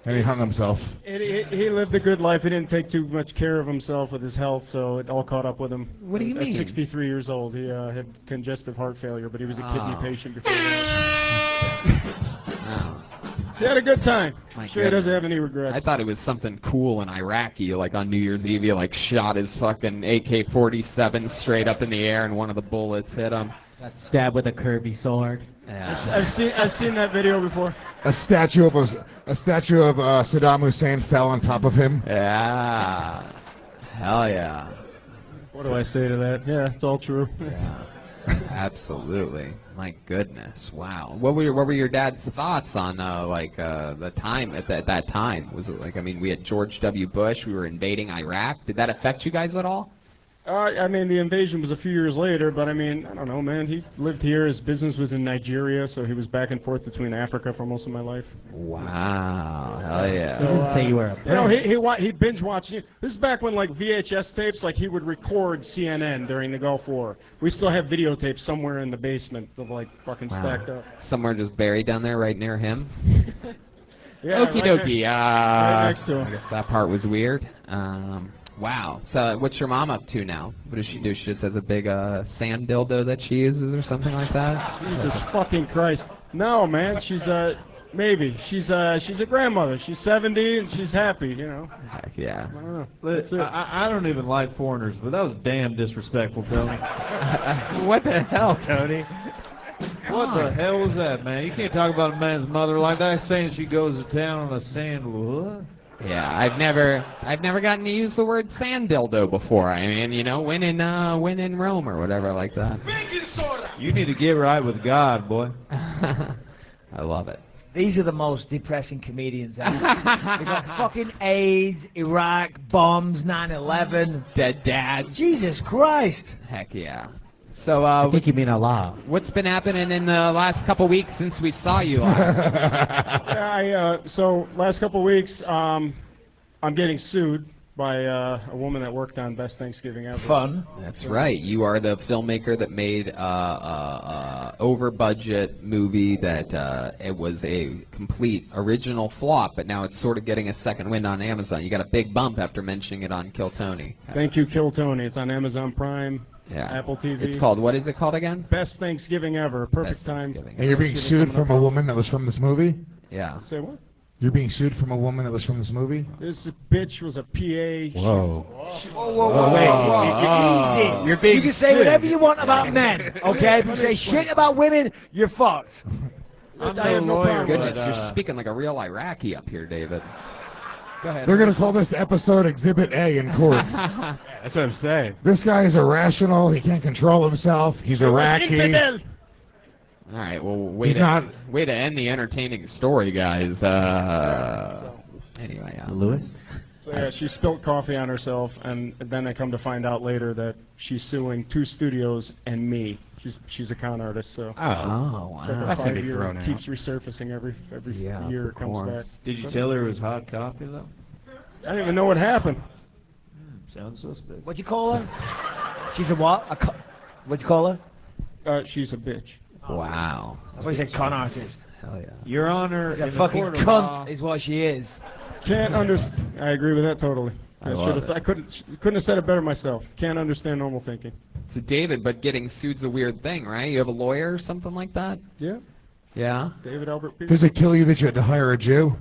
and he hung himself. He lived a good life. He didn't take too much care of himself with his health, so it all caught up with him. What do you At mean? 63 years old, he had congestive heart failure, but he was a kidney Oh. patient before that. Oh, He had a good time. my Sure, he doesn't have goodness. any regrets. I thought it was something cool in Iraqi, like on New Year's Eve, he like shot his fucking AK-47 straight up in the air, and one of the bullets hit him. Got stabbed with a curvy sword. Yeah. I've seen that video before. A statue of Saddam Hussein fell on top of him. Yeah. Hell yeah. What do I say to that? Yeah, it's all true. Absolutely. My goodness. Wow. What were your dad's thoughts on the time at that time? Was it like, I mean, we had George W. Bush, we were invading Iraq. Did that affect you guys at all? I mean, the invasion was a few years later, but I mean, I don't know, man. He lived here. His business was in Nigeria, so he was back and forth between Africa for most of my life. Wow. Hell yeah. So, You didn't say you were a You know, prince. he binge watched. This is back when like VHS tapes, like he would record CNN during the Gulf War. We still have videotapes somewhere in the basement of like fucking stacked up. Somewhere just buried down there right near him? Yeah, Okie right dokie. right next to him. I guess that part was weird. Wow. So what's your mom up to now? What does she do? She just has a big sand dildo that she uses or something like that? Jesus fucking Christ. No, man. She's maybe. She's a grandmother. She's 70 and she's happy, you know. Heck yeah. I don't know. But I don't even like foreigners, but that was damn disrespectful, Tony. What the hell, Tony? What the hell was that, man? You can't talk about a man's mother like that, saying she goes to town on a sand. What? Yeah, I've never gotten to use the word sand dildo before. I mean, you know, when in Rome or whatever like that. You need to get right with God, boy. I love it. These are the most depressing comedians ever. They got fucking AIDS, Iraq, bombs, 9/11. Dead dads. Jesus Christ. Heck yeah. So, I think you mean Allah. what's been happening in the last couple weeks since we saw you last? Yeah, so last couple of weeks, I'm getting sued by a woman that worked on Best Thanksgiving Ever. Fun. That's right. You are the filmmaker that made over-budget movie that it was a complete original flop, but now it's sort of getting a second wind on Amazon. You got a big bump after mentioning it on Kill Tony. Thank you, Kill Tony. It's on Amazon Prime, Yeah. Apple TV. It's called, what is it called again? Best Thanksgiving Ever. Perfect Best time. Thanksgiving. And you're being sued from a woman that was from this movie? Yeah. Say what? You're being sued from a woman that was from this movie? This bitch was a PA. Whoa. Easy. You're being You can say sued. whatever you want about men, okay? If you say shit about women, you're fucked. I'm I have no no lawyer, problem. Goodness, but, you're speaking like a real Iraqi up here, David. Go ahead. They're going to call this episode Exhibit A in court. that's what I'm saying. This guy is irrational. He can't control himself. He's Iraqi. Infidel. All right, well, He's not- way to end the entertaining story, guys. Anyway, Lewis? So yeah, she spilled coffee on herself, and then I come to find out later that she's suing 2 studios and me. She's a con artist, so oh, wow. it's like a That's gonna be 5-year, thrown out. keeps resurfacing every Yeah, year of it comes course. back. Did you tell her it was hot coffee, though? I didn't even know what happened. Sounds suspect. What'd you call her? She's a what? What'd you call her? She's a bitch. Wow. I thought you said con artist. Hell yeah. Your Honor, She's a in the fucking court of law- cunt is what she is. Can't understand. I agree with that totally. I love should've- it. I couldn't have said it better myself. Can't understand normal thinking. So, David, but getting sued's a weird thing, right? You have a lawyer or something like that? Yeah. Yeah? David Albert Peterson. Does it kill you that you had to hire a Jew?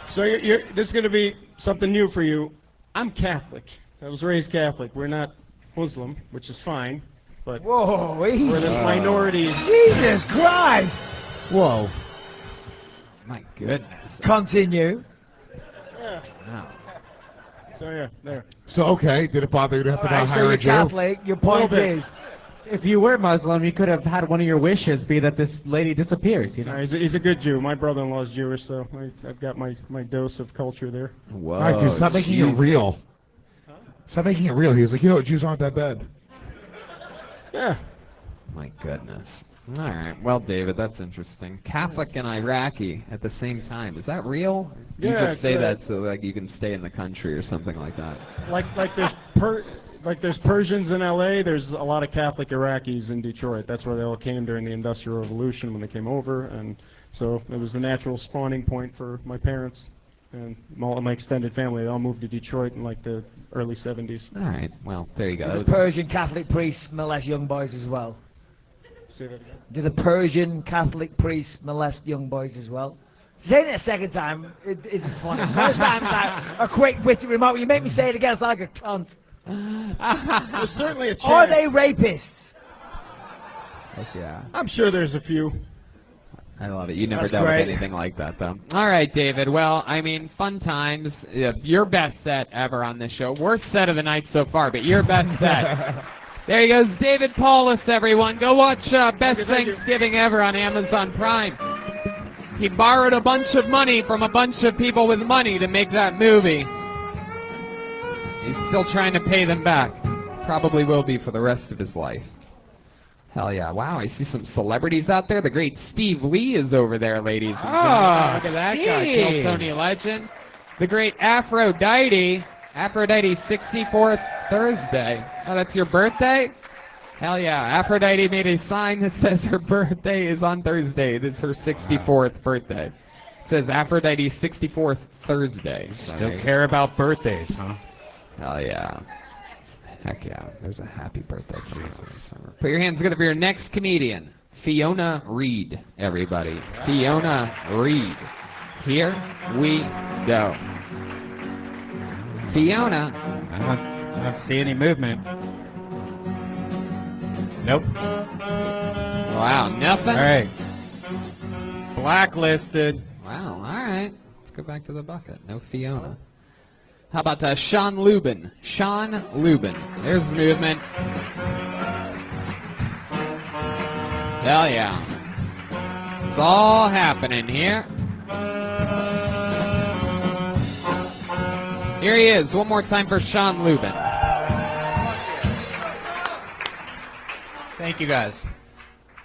So this is going to be something new for you. I'm Catholic. I was raised Catholic. We're not Muslim, which is fine, but Whoa, we're easy. this minority. Jesus Christ. Whoa. My goodness. Continue. Yeah. Wow. So yeah, there. So, okay, did it bother you to have to All right, now so hire you're a Jew? Catholic. Your point Little bit. is, If you were Muslim, you could have had one of your wishes be that this lady disappears, you know? He's a good Jew. My brother-in-law's Jewish, so I've got my dose of culture there. Whoa. All right, dude, stop making it real. Stop making it real. He was like, you know what, Jews aren't that bad. Yeah. My goodness. All right. Well, David, that's interesting. Catholic and Iraqi at the same time. Is that real? You Yeah, just say it's, that so like you can stay in the country or something like that. Like there's Persians in L.A., there's a lot of Catholic Iraqis in Detroit. That's where they all came during the Industrial Revolution when they came over, and so it was the natural spawning point for my parents and all of my extended family. They all moved to Detroit in like the early 70s. All right. Well, there you go. Do the Persian Catholic priests molest young boys as well? Say that again? Do the Persian Catholic priests molest young boys as well? Saying it a second time, it isn't funny. First time's like a quick witty remark. You make me say it again, it's like a cunt. There's certainly a chance. Are they rapists? Heck yeah. I'm sure there's a few. I love it. You never That's dealt with great. anything like that, though. All right, David. Well, I mean, fun times. Yeah, your best set ever on this show. Worst set of the night so far, but your best set. There he goes, David Paulus, everyone. Go watch Best Thanksgiving Ever on Amazon Prime. He borrowed a bunch of money from a bunch of people with money to make that movie. He's still trying to pay them back. Probably will be for the rest of his life. Hell yeah. Wow, I see some celebrities out there. The great Steve Lee is over there, ladies and gentlemen. Look at that guy, Kill Tony legend. The great Aphrodite. Aphrodite's 64th Thursday. Oh, that's your birthday? Hell yeah. Aphrodite made a sign that says her birthday is on Thursday. This is her 64th birthday. It says Aphrodite's 64th Thursday. Still care about birthdays, huh? Hell yeah. Heck yeah. There's a happy birthday for you. Put your hands together for your next comedian, Fiona Reed, everybody. Fiona Reed. Here we go. Fiona. I don't see any movement. Nope. Wow, nothing? All right. Blacklisted. Wow, all right. Let's go back to the bucket. No Fiona. How about Sean Lubin? Sean Lubin. There's movement. Hell yeah. It's all happening here. Here he is. One more time for Sean Lubin. Thank you, guys.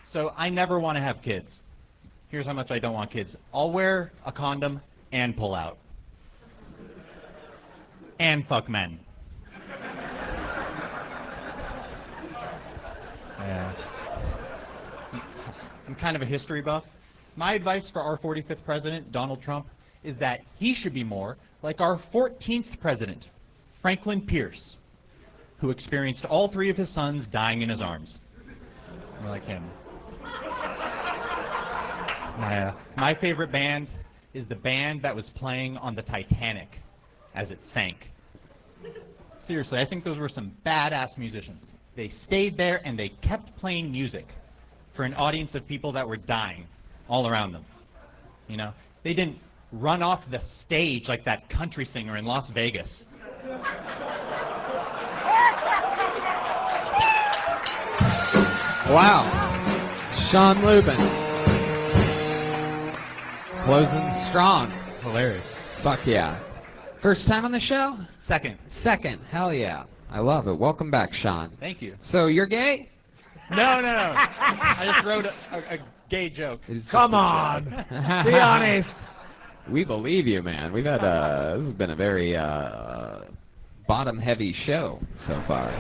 So I never want to have kids. Here's how much I don't want kids. I'll wear a condom and pull out. And fuck men. Yeah. I'm kind of a history buff. My advice for our 45th president, Donald Trump, is that he should be more like our 14th president, Franklin Pierce, who experienced all three of his sons dying in his arms. More like him. My favorite band is the band that was playing on the Titanic as it sank. Seriously, I think those were some badass musicians. They stayed there and they kept playing music for an audience of people that were dying all around them. You know, they didn't run off the stage like that country singer in Las Vegas. Wow. Sean Lubin. Closing strong. Hilarious. Fuck yeah. First time on the show? Second. Second. Hell yeah. I love it. Welcome back, Sean. Thank you. So you're gay? No. I just wrote a gay joke. Come on. Be honest. We believe you, man. We've had this has been a very bottom-heavy show so far.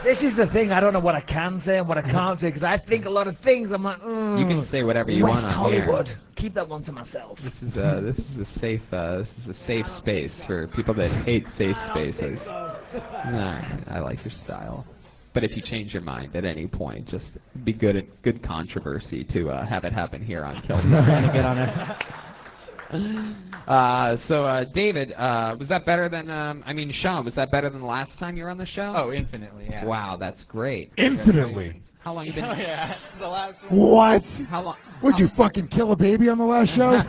This is the thing. I don't know what I can say and what I can't say because I think a lot of things. I'm like, You can say whatever you West want on here. Hollywood. Keep that one to myself. This is a safe space for people that hate safe spaces. Nah, I like your style. But if you change your mind at any point, just be good controversy to have it happen here on Kill. Trying to get on it. So David, was that better than? Sean, was that better than the last time you were on the show? Oh, infinitely, yeah. Wow, that's great. Infinitely. How long you been? Oh, yeah. The last one. What? How long? Would you fucking kill a baby on the last show?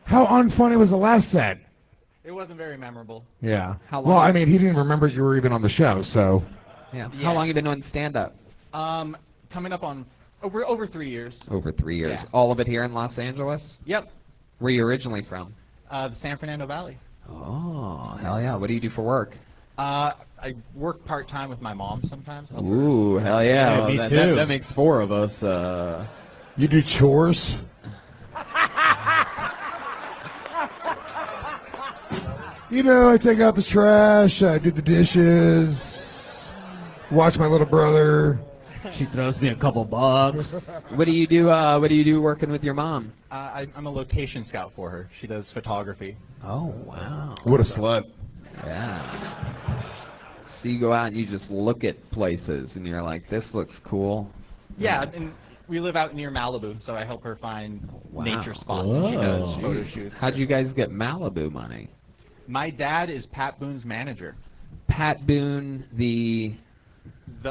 How unfunny was the last set? It wasn't very memorable. Yeah. How long? Well, I mean, he didn't remember you were even on the show, so. Yeah. How long you been doing stand-up? Coming up on over 3 years. Over 3 years. Yeah. All of it here in Los Angeles? Yep. Where are you originally from? The San Fernando Valley. Oh, hell yeah. What do you do for work? I work part-time with my mom sometimes. help her. Ooh, hell yeah. Yeah, me that, too. that makes 4 of us. You do chores? You know, I take out the trash, I do the dishes, watch my little brother. She throws me a couple bucks. What do you do? What do you do working with your mom? I'm a location scout for her. She does photography. Oh, wow. What a slut. Yeah. So you go out and you just look at places and you're like, this looks cool. Yeah, and we live out near Malibu, so I help her find Wow. nature spots, and she does photo shoots. How'd you guys get Malibu money? My dad is Pat Boone's manager. Pat Boone, the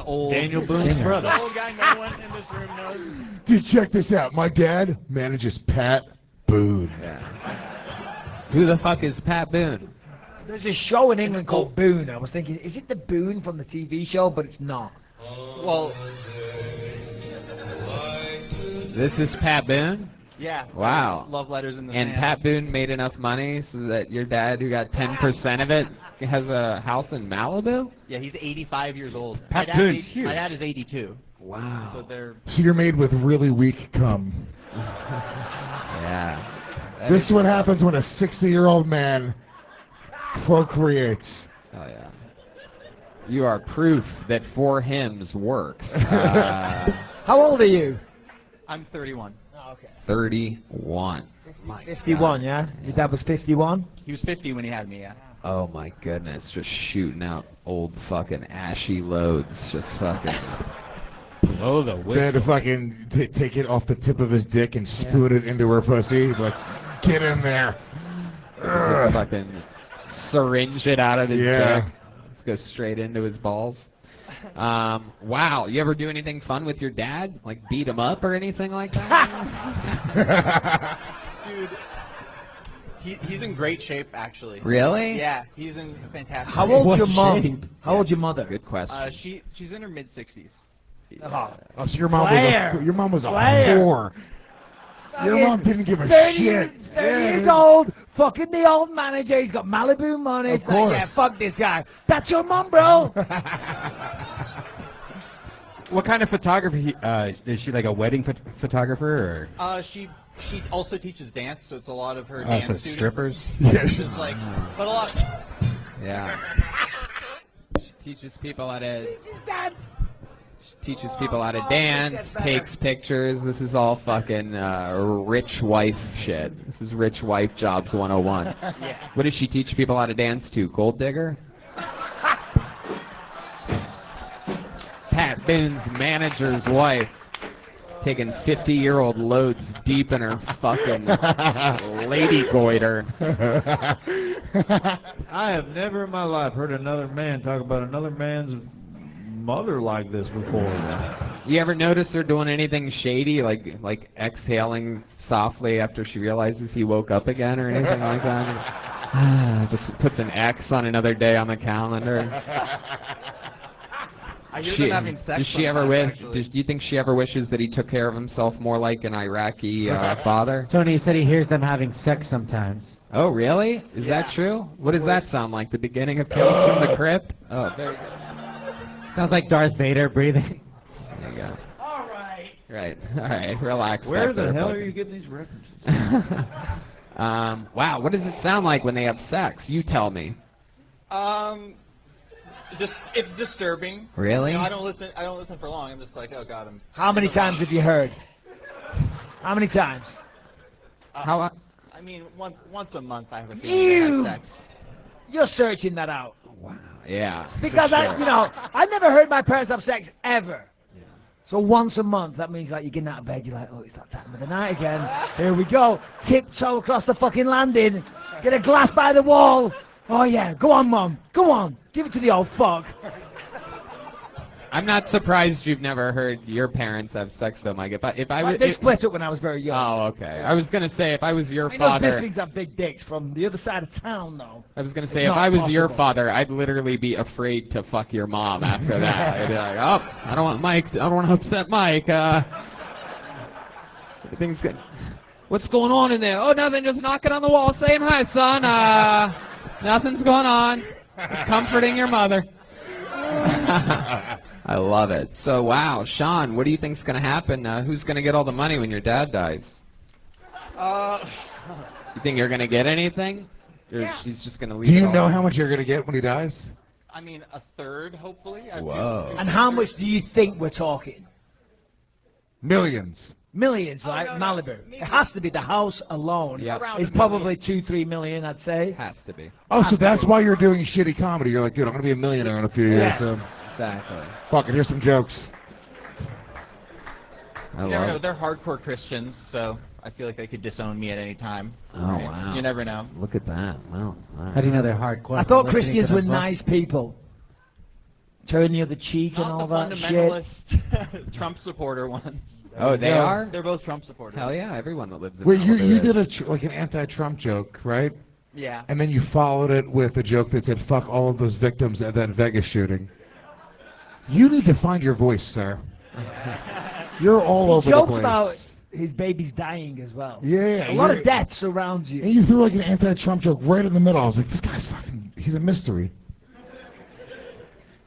old Daniel Boone's brother. The old guy no one in this room knows. Dude, check this out. My dad manages Pat Boone. Yeah. Who the fuck is Pat Boone? There's a show in England called Boone. I was thinking, is it the Boone from the TV show? But it's not. Well, This is Pat Boone? yeah. Wow. Love letters in the And sand. Pat Boone made enough money so that your dad, who got 10% of it, has a house in Malibu? Yeah, he's 85 years old. Pat My dad Boone's is- huge. My dad is 82. Wow. So they're So you're made with really weak cum. Yeah. This is what happens when a 60-year-old man procreates. Oh, yeah. You are proof that 4 hymns works. How old are you? I'm 31. Oh, okay. 31. 51, yeah? Your dad was 51? He was 50 when he had me, yeah. Oh my goodness, just shooting out old fucking ashy loads. Just fucking. Blow the They had to whistle. fucking take it off the tip of his dick and spoon it into her pussy. Like, get in there. Just fucking syringe it out of his Yeah. dick. Just go straight into his balls. Wow. You ever do anything fun with your dad? Like beat him up or anything like that? Dude, he's in great shape, actually. Really? Yeah, he's in fantastic How shape. old's your mom? How old's your mother? Good question. She's in her mid-60s. Oh, so your mom Claire. was a Claire. whore. Your mom didn't give a 30 shit. years, 30 years old, fucking the old manager. He's got Malibu money. Of It's like, yeah, course. fuck this guy. That's your mom, bro. What kind of photography? Is she like a wedding photographer or? She also teaches dance, so it's a lot of her Oh, dance so students. strippers? Yes. Just like, but a lot. Yeah. She teaches people how to. Dance. Teaches people how to dance, takes pictures. This is all fucking rich wife shit. This is rich wife jobs 101. Yeah. What does she teach people how to dance to? Gold digger? Pat Boone's manager's wife taking 50-year-old loads deep in her fucking lady goiter. I have never in my life heard another man talk about another man's mother like this before. You ever notice her doing anything shady, like exhaling softly after she realizes he woke up again or anything like that? Just puts an X on another day on the calendar. I hear them having sex. Does she ever sometimes, wish? actually. Do you think she ever wishes that he took care of himself more like an Iraqi father? Tony said he hears them having sex sometimes. Oh, really? Is that true? What does that sound like? The beginning of Tales from the Crypt? Oh, very good. Sounds like Darth Vader breathing. There you go. All right. Right. All right. Relax. Where back the there, hell bud. are you getting these references? Wow. What does it sound like when they have sex? You tell me. It's disturbing. Really? You know, I don't listen for long. I'm just like, oh god, I'm. How many times have you heard? How many times? How? I mean, once a month I have a feeling they have You. sex. You're searching that out. Yeah. Because I never heard my parents have sex ever. So once a month, that means like you're getting out of bed, you're like, oh, it's that time of the night again. Here we go. Tiptoe across the fucking landing. Get a glass by the wall. Oh yeah, go on, mum. Go on. Give it to the old fuck. I'm not surprised you've never heard your parents have sex, though, Mike. If I was, They split up when I was very young. Oh, okay. I was gonna say if I was your I mean, father. those Bispings have big dicks from the other side of town, though. I was gonna It's say if not I was your possible. father, I'd literally be afraid to fuck your mom after that. I'd be like, oh, I don't want Mike. I don't want to upset Mike. Everything's good. What's going on in there? Oh, nothing. Just knocking on the wall, saying hi, son. Nothing's going on. Just comforting your mother. I love it. So, wow, Sean, what do you think's going to happen? Who's going to get all the money when your dad dies? You think you're going to get anything? Or she's just going to leave Do it you all? know how much you're gonna get when he dies? I mean, a third, hopefully. Whoa. And how much do you think we're talking? Millions. Millions, right? Malibu. It has to be the house alone. It's probably 2-3 million, I'd say. Has to be. Oh, so that's why you're doing shitty comedy. You're like, dude, I'm gonna be a millionaire in a few years. Yeah. So Exactly. fuck it, here's some jokes. You never know. They're hardcore Christians, so I feel like they could disown me at any time. Oh, Right? wow. You never know. Look at that. Wow. How do you know they're hardcore? I thought Listening Christians to were the book? nice people. Turn the other cheek and all that shit. Fundamentalist Trump supporter ones. Oh, they are? They're both Trump supporters. Hell yeah, everyone that lives in Wait, you Malibu did is. like an anti-Trump joke, right? Yeah. And then you followed it with a joke that said, fuck all of those victims at that Vegas shooting. You need to find your voice, sir. You're all over the Jokes place. about his baby's dying as well. Yeah, A lot you're- of death surrounds you. And you threw like an anti-Trump joke right in the middle. I was like, this guy's fucking, he's a mystery.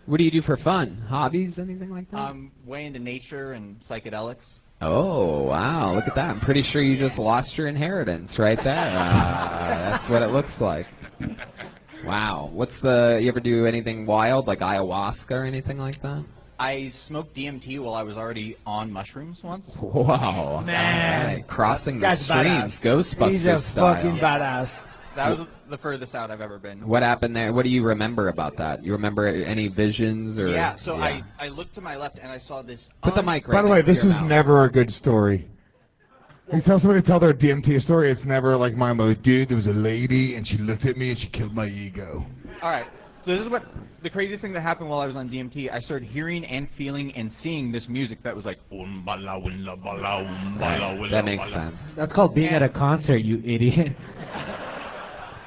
What do you do for fun? Hobbies, anything like that? I'm way into nature and psychedelics. Oh, wow. Look at that. I'm pretty sure you just lost your inheritance right there. That's what it looks like. Wow. You ever do anything wild, like ayahuasca or anything like that? I smoked DMT while I was already on mushrooms once. Wow. Man. Right. Crossing the This guy's streams, badass. He's a Ghostbusters style. fucking badass. That was the furthest out I've ever been. What happened there? What do you remember about that? You remember any visions or? Yeah, so I looked to my left and I saw this. Put the mic right By the way, next to this your is mouth. never a good story. You tell somebody to tell their DMT story, it's never like mine. Like, dude, there was a lady and she looked at me and she killed my ego. All right. So this is what the craziest thing that happened while I was on DMT. I started hearing and feeling and seeing this music that was like. That makes sense. That's called being at a concert, you idiot.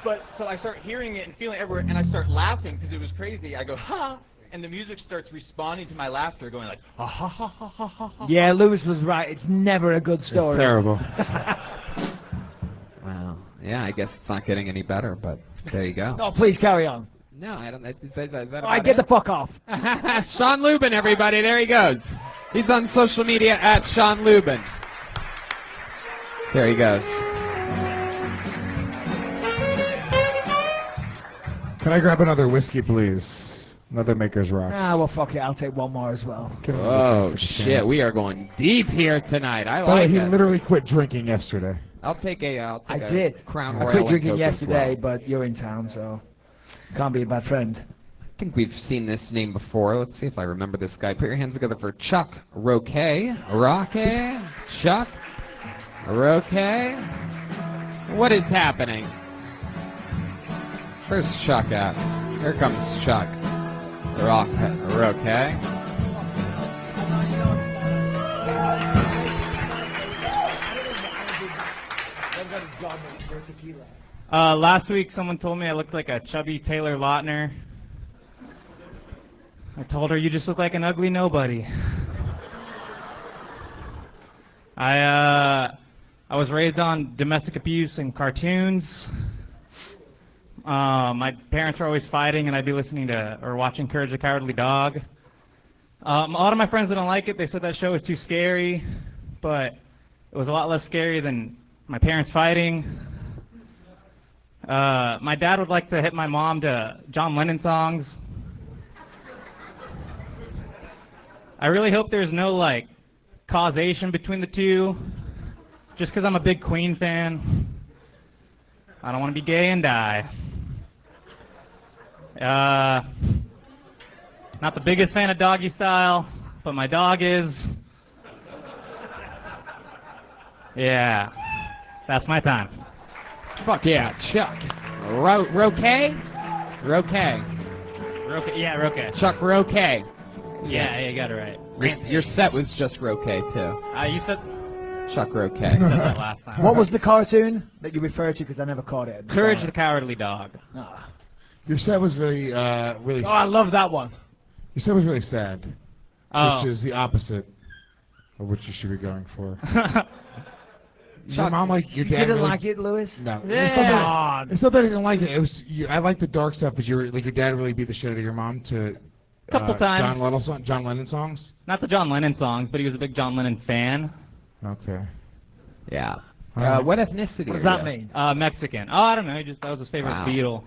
But so I start hearing it and feeling it everywhere, and I start laughing because it was crazy. I go ha, and the music starts responding to my laughter, going like ha ha ha ha ha ha. ha. Yeah, Lewis was right. It's never a good story. It's terrible. Wow. Yeah, I guess it's not getting any better, but there you go. No, please carry on. No, I don't. Is that All right, about get it? the fuck off. Sean Lubin, everybody. There he goes. He's on social media at Sean Lubin. There he goes. Can I grab another whiskey, please? Another Maker's Rock. Ah, well, fuck it. I'll take one more as well. Oh shit, we are going deep here tonight. I By the way, like he it. literally quit drinking yesterday. I'll take a. I did. Crown I Royal. quit and drinking Coke as yesterday, well. but you're in town, so can't be a bad friend. I think we've seen this name before. Let's see if I remember this guy. Put your hands together for Chuck Roque. Chuck Roque. What is happening? Where's Chuck at? Here comes Chuck Roque. Last week, someone told me I looked like a chubby Taylor Lautner. I told her, you just look like an ugly nobody. I was raised on domestic abuse and cartoons. My parents were always fighting, and I'd be listening to or watching Courage the Cowardly Dog. A lot of my friends didn't like it. They said that show was too scary, but it was a lot less scary than my parents fighting. My dad would like to hit my mom to John Lennon songs. I really hope there's no, like, causation between the two, just because I'm a big Queen fan. I don't want to be gay and die. Not the biggest fan of Doggy Style, but my dog is. Yeah, that's my time. Fuck yeah, Chuck. Roque? Roque. Yeah, Roque. Chuck Roque. Yeah, you got it right. Your set was just Roquet, too. You said Chuck Roquet. I said that last time. What was the cartoon that you referred to? Because I never caught it. Courage the Cowardly Dog. Your set was really, really. Oh, I love that one. Your set was really sad, Oh. which is the opposite of what you should be going for. Your Chuck, mom, like your you dad. didn't really- like it, Lewis? No. Yeah. It's not that I didn't like it. It was. I like the dark stuff, but your dad really beat the shit out of your mom to. Couple times. John Lennon songs. Not the John Lennon songs, but he was a big John Lennon fan. Okay. Yeah. Alright. What ethnicity What does are that you? mean? Mexican. Oh, I don't know. That was his favorite Wow. Beatle.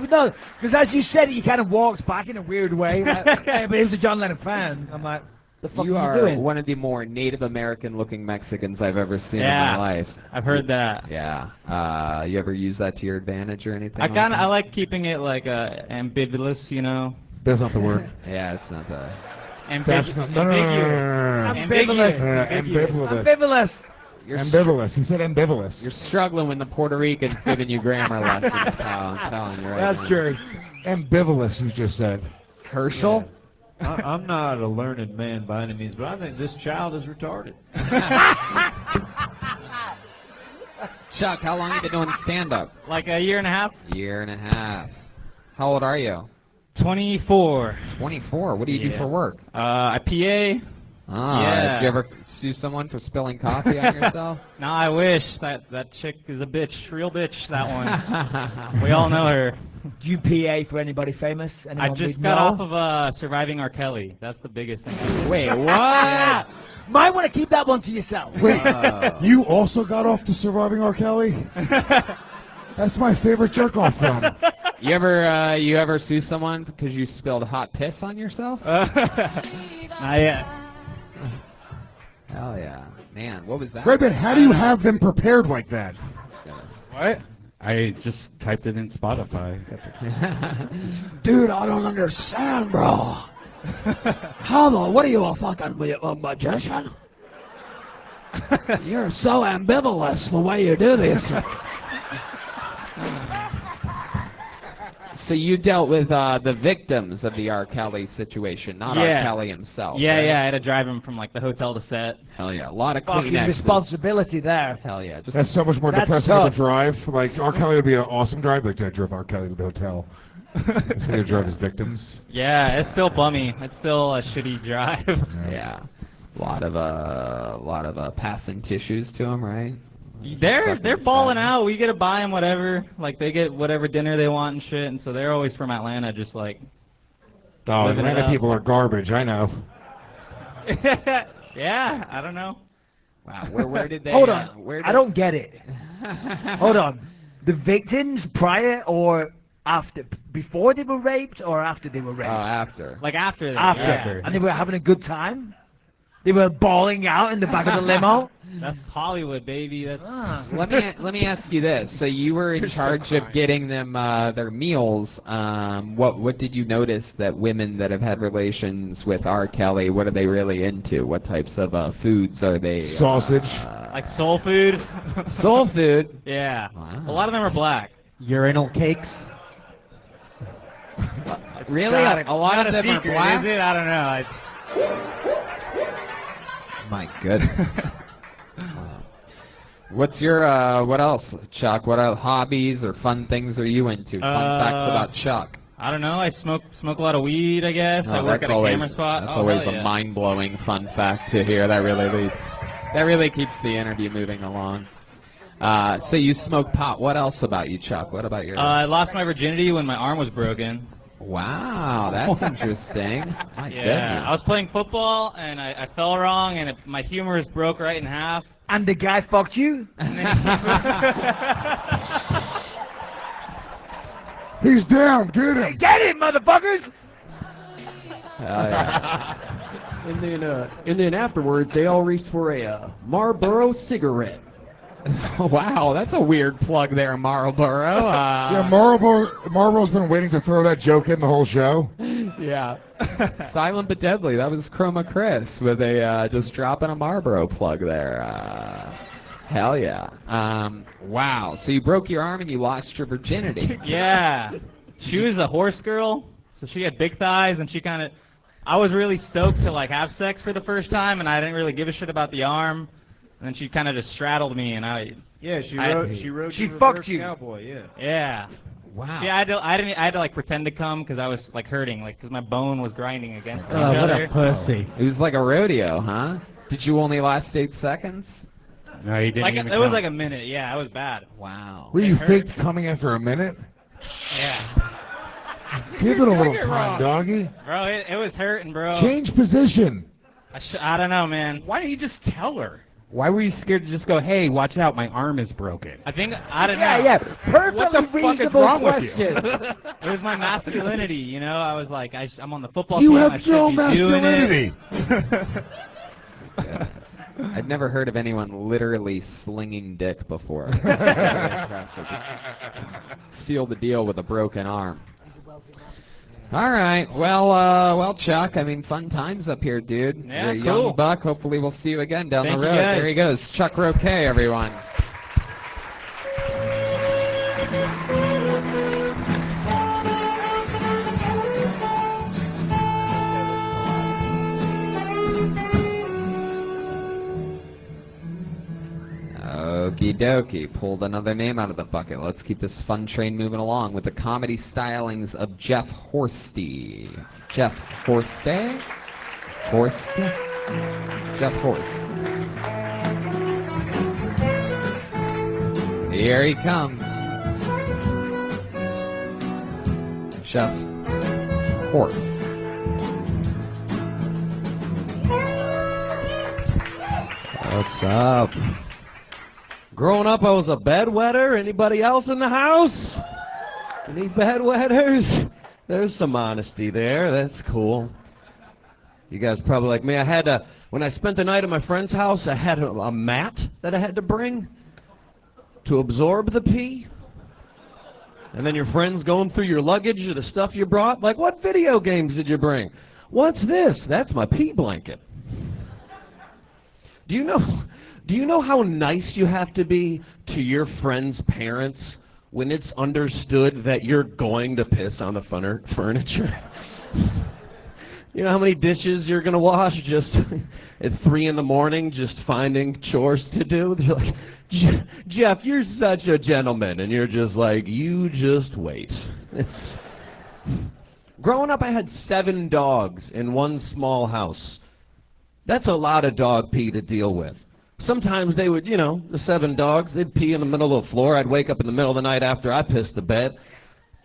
No, because as you said it, you kind of walked back in a weird way. Like, hey, but he was a John Lennon fan. I'm like, the fuck You are are you doing? one of the more Native American-looking Mexicans I've ever seen in Yeah. my life. I've heard that. Yeah. You ever use that to your advantage or anything? I like keeping it like ambiguous, you know. That's not the word. Yeah, it's not the. That's not. No, no, no, no, no, no, no. Ambiguous. Ambivalous. Ambivalous. Ambivalous. He said ambivalous. You're struggling when the Puerto Ricans giving you grammar lessons, pal. I'm telling you right That's now. true. Ambivalous, you just said. Herschel? I'm not a learned man by any means, but I think this child is retarded. Chuck, how long have you been doing stand-up? Like a year and a half. Year and a half. How old are you? 24. 24. What do you do Yeah. for work? I PA. Ah, Yeah. Did you ever sue someone for spilling coffee on yourself? No, I wish. That chick is a bitch. Real bitch, that one. We all know her. Do you PA for anybody famous? I Anyone just we got know? off of Surviving R. Kelly. That's the biggest thing. Wait, what? Yeah. Might want to keep that one to yourself. Wait, you also got off to Surviving R. Kelly? That's my favorite jerk-off film. You ever sue someone because you spilled hot piss on yourself? Not yet. Hell yeah. Man, what was that? Redman, how do you have them prepared like that? What? I just typed it in Spotify. Dude, I don't understand, bro. How the? What are you, a fucking magician? You're so ambivalent the way you do this. So you dealt with the victims of the R. Kelly situation, not R. Kelly himself. Yeah, right? yeah. I had to drive him from like the hotel to set. Hell yeah. A lot of Fucking Kleenexes. responsibility there. Hell yeah. Just That's so much more That's depressing of a tough. drive. Like, R. Kelly would be an awesome drive. Like, I drove R. Kelly to the hotel. Instead of drive his victims. Yeah, it's still bummy. It's still a shitty drive. yeah. A lot of passing tissues to him, right? They're balling out. We get to buy them whatever. Like they get whatever dinner they want and shit. And so they're always from Atlanta, just like. Oh, living it Atlanta up. people are garbage. I know. Yeah, I don't know. Wow. Where did they? Hold on. Where I don't get it. Hold on. The victims prior or after? Before they were raped or after they were Oh, raped? after. Like after. After. And they were having a good time? They were bawling out in the back of the limo? That's Hollywood, baby. That's. Let me ask you this. So you were in charge of getting them their meals. What did you notice that women that have had relations with R. Kelly, what are they really into? What types of foods are they? Sausage. Like soul food. Soul food. Yeah. Wow. A lot of them are black. Urinal cakes. Really? Not A lot not of a them are secret, black? is it? I don't know. I just, My goodness. Wow. What's your what else, Chuck? What hobbies or fun things are you into? Fun facts about Chuck. I don't know. I smoke a lot of weed, I guess. I Oh, work that's at a always camera spot. that's Oh, always hell a yeah. mind-blowing fun fact to hear. That really keeps the interview moving along. So you smoke pot. What else about you, Chuck? What about your? I lost my virginity when my arm was broken. Wow, that's interesting. My Yeah, goodness. I was playing football and I fell wrong and my humerus broke right in half. And the guy fucked you? He's down. Get him. Get him, motherfuckers! Hell yeah. And then afterwards, they all reached for a Marlboro cigarette. Wow, that's a weird plug there, Marlboro. Yeah, Marlboro's been waiting to throw that joke in the whole show. Yeah. Silent but deadly. That was Chroma Chris with a just dropping a Marlboro plug there. Hell yeah. Wow. So you broke your arm and you lost your virginity. Yeah. She was a horse girl, so she had big thighs and she kind of I was really stoked to like have sex for the first time, and I didn't really give a shit about the arm. And then she kind of just straddled me, and Yeah, she fucked you. Cowboy, yeah. Yeah. Wow. Yeah, I had to like pretend to come because I was like hurting, like because my bone was grinding against each Oh, what other. a pussy. It was like a rodeo, huh? Did you only last 8 seconds? No, you didn't Like even it was come. like a minute. Yeah, it was bad. Wow. Were you hurt. faked coming after a minute? Yeah. Give it a little time, doggy. Bro, it was hurting, bro. Change position. I don't know, man. Why didn't you just tell her? Why were you scared to just go, hey, watch out, my arm is broken? I think I don't know. Yeah, perfectly What the fuck is reasonable wrong with you? question. It was my masculinity, you know. I was like, I'm on the football You team. I have should no be doing it. masculinity. I'd never heard of anyone literally slinging dick before. Very impressive. Seal the deal with a broken arm. All right. Well, Chuck, I mean, fun times up here, dude. Yeah, You're a cool. young buck. Hopefully we'll see you again down Thank the you, road. guys. There he goes. Chuck Roquet, everyone. Okie dokie. Pulled another name out of the bucket. Let's keep this fun train moving along with the comedy stylings of Jeff Horsty. Jeff Horsty? Horsty? Jeff Horst. Here he comes. Jeff Horst. What's up? Growing up, I was a bedwetter. Anybody else in the house? Any bedwetters? There's some honesty there. That's cool. You guys probably like me. When I spent the night at my friend's house, I had a mat that I had to bring to absorb the pee. And then your friend's going through your luggage or the stuff you brought. Like, what video games did you bring? What's this? That's my pee blanket. Do you know how nice you have to be to your friend's parents when it's understood that you're going to piss on the furniture? You know how many dishes you're going to wash just at 3 in the morning, just finding chores to do? They're like, Jeff, you're such a gentleman. And you're just like, you just wait. Growing up, I had 7 dogs in one small house. That's a lot of dog pee to deal with. Sometimes they would, the 7 dogs, they'd pee in the middle of the floor. I'd wake up in the middle of the night after I pissed the bed.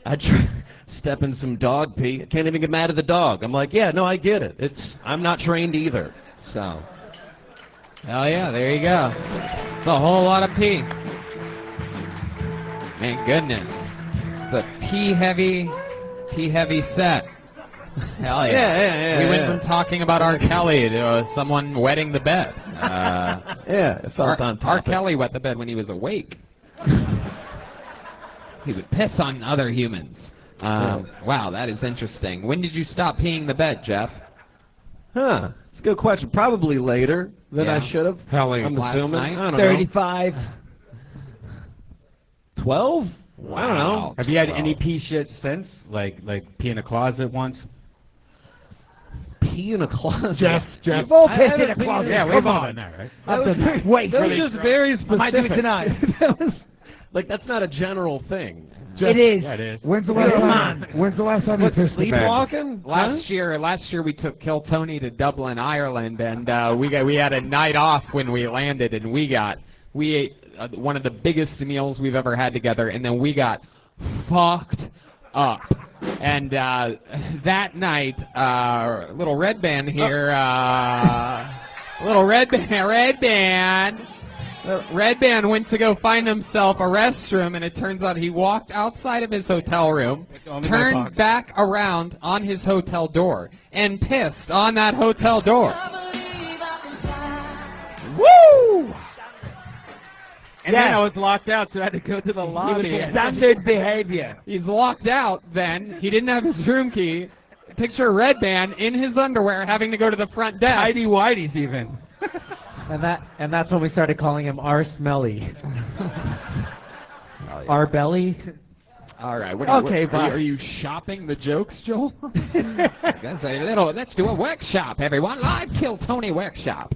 I'd try step in some dog pee. I can't even get mad at the dog. I'm like, yeah, no, I get it. I'm not trained either. So. Hell yeah, there you go. It's a whole lot of pee. Man, goodness. It's a pee-heavy set. Hell yeah. Yeah. We went from talking about R. Kelly to someone wetting the bed. Yeah, it felt on R. topic. Kelly wet the bed when he was awake. He would piss on other humans. Wow, that is interesting. When did you stop peeing the bed, Jeff? Huh. It's a good question. Probably later than I Yeah. should have. I'm Last assuming. night? I don't know. 35. 12? I don't know. Have you had any pee shit since? Like pee in a closet once? Pee in a closet? Jeff. You've all I pissed in a haven't peed closet. Yeah, Come we've all on. done that, right? I've done that. Wait, That was just very I specific. might do it tonight. That was, like, that's not a general thing. It is. Yeah, it is. When's the last Come time? on. When's the last time you What, pissed the bed? sleepwalking? Last year we took Kill Tony to Dublin, Ireland, and we had a night off when we landed, and we ate one of the biggest meals we've ever had together, and then we got fucked up. And that night, little red band here, little red band went to go find himself a restroom, and it turns out he walked outside of his hotel room, turned back around on his hotel door, and pissed on that hotel door. Woo! And then I was locked out, so I had to go to the lobby. Standard behavior. He's locked out then. He didn't have his room key. Picture Red Band in his underwear having to go to the front desk. Tidy whities even. And that's when we started calling him R. Smelly. R. Belly. All right. What are you, Okay, what- are, you, bye. are you shopping the jokes, Joel? That's a little. Let's do a workshop, everyone. Live Kill Tony workshop.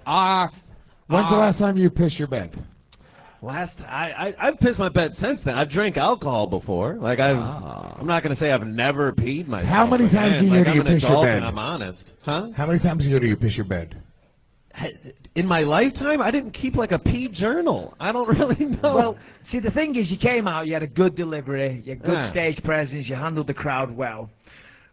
When's the last time you pissed your bed? I've pissed my bed since then. I've drank alcohol before. Like I'm not gonna say I've never peed myself. How many times a year do you piss your bed? I'm honest. Huh? How many times a year do you piss your bed? In my lifetime, I didn't keep like a pee journal. I don't really know. Well, see, the thing is, you came out, you had a good delivery, you had good Yeah. stage presence, you handled the crowd well.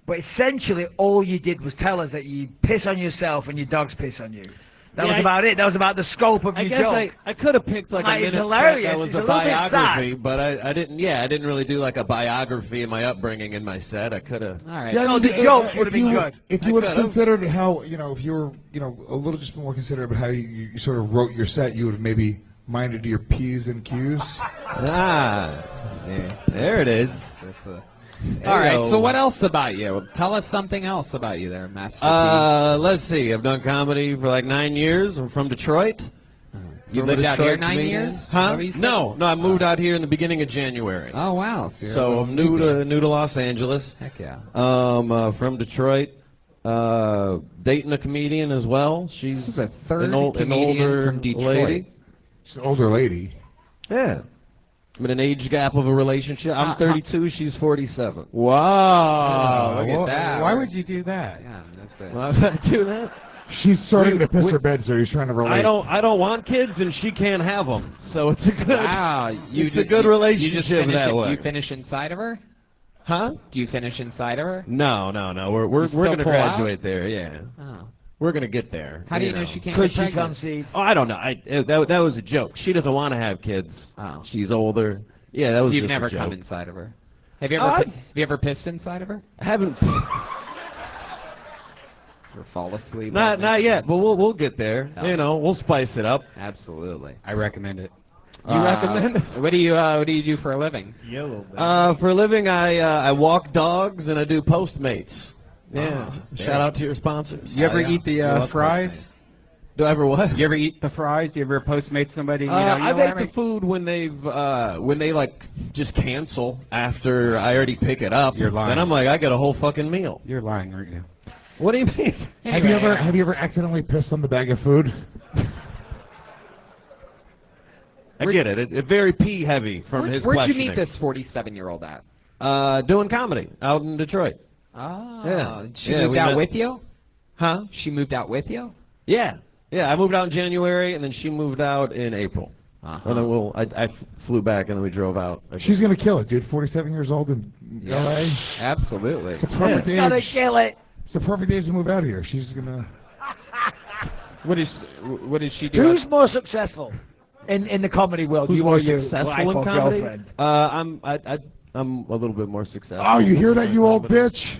But essentially, all you did was tell us that you piss on yourself and your dogs piss on you. That was about it. That was about the scope of I your guess joke. I could have picked like a It's minute hilarious. set that was It's a a little bit biography, sad. but I didn't. Yeah, I didn't really do like a biography of my upbringing in my set. I could have. All right. Yeah, I No, mean, the jokes would have been you- good. If you I would have could've. considered how, if you were, a little just more considerate about how you sort of wrote your set, you would have maybe minded your P's and Q's. Ah, there it is. That's a. All right. So what else about you? Tell us something else about you, there, Master P. Let's see. I've done comedy for like 9 years. I'm from Detroit. You From a lived out here Detroit 9 comedian. years? Is that Huh? what you said? No, I moved out here in the beginning of January. Oh wow. So, you're a So little I'm new newbie. to Los Angeles. Heck yeah. From Detroit. Dating a comedian as well. She's This is the third an comedian older from Detroit. lady. She's an older lady. Yeah. I'm in an age gap of a relationship. I'm How- 32. She's 47. Whoa! Look at that. Why would you do that? Yeah, that's the. Why would I do that? She's starting to piss her bed, so he's trying to relate. I don't want kids, and she can't have them. So it's a good. Wow, it's a good relationship You just finish that way. You finish inside of her? Huh? Do you finish inside of her? No. We're still gonna pull out? graduate there. Yeah. Oh. We're gonna get there. How do you know she can't Could get she pregnant? conceive? Oh, I don't know. That was a joke. She doesn't want to have kids. Oh. She's older. Yeah, that So was you've just never a joke. come inside of her. Have you Oh, ever? I've- Have you ever pissed inside of her? I haven't. Or fall asleep? Not yet, but we'll get there. Oh. You know, we'll spice it up. Absolutely. I recommend it. You recommend it? What do you do for a living? Yellow. For a living, I walk dogs and I do Postmates. Yeah. Shout out to your sponsors. You ever yeah. eat the You love fries? Do I ever what? You ever eat the fries? You ever Postmate somebody? I've ate the food when they like just cancel after I already pick it up. You're lying. Then I'm like, I get a whole fucking meal. You're lying right now. What do you mean? Have you ever accidentally pissed on the bag of food? I get it. It's very pee heavy from his Where'd you questioning. meet this 47-year-old at? Doing comedy out in Detroit. Oh, Yeah. she Yeah, moved we out met- with you? Huh? She moved out with you? Yeah. I moved out in January, and then she moved out in April. Uh-huh. And then I flew back, and then we drove out. She's gonna kill it, dude. 47 years old in L.A. Absolutely. It's the perfect Gotta age. kill it. It's the perfect age to move out here. She's gonna. What is she do? Who's more successful in the comedy world? Who's you more or your successful wife in or comedy? girlfriend? I'm a little bit more successful. Oh, you hear that, you old bitch?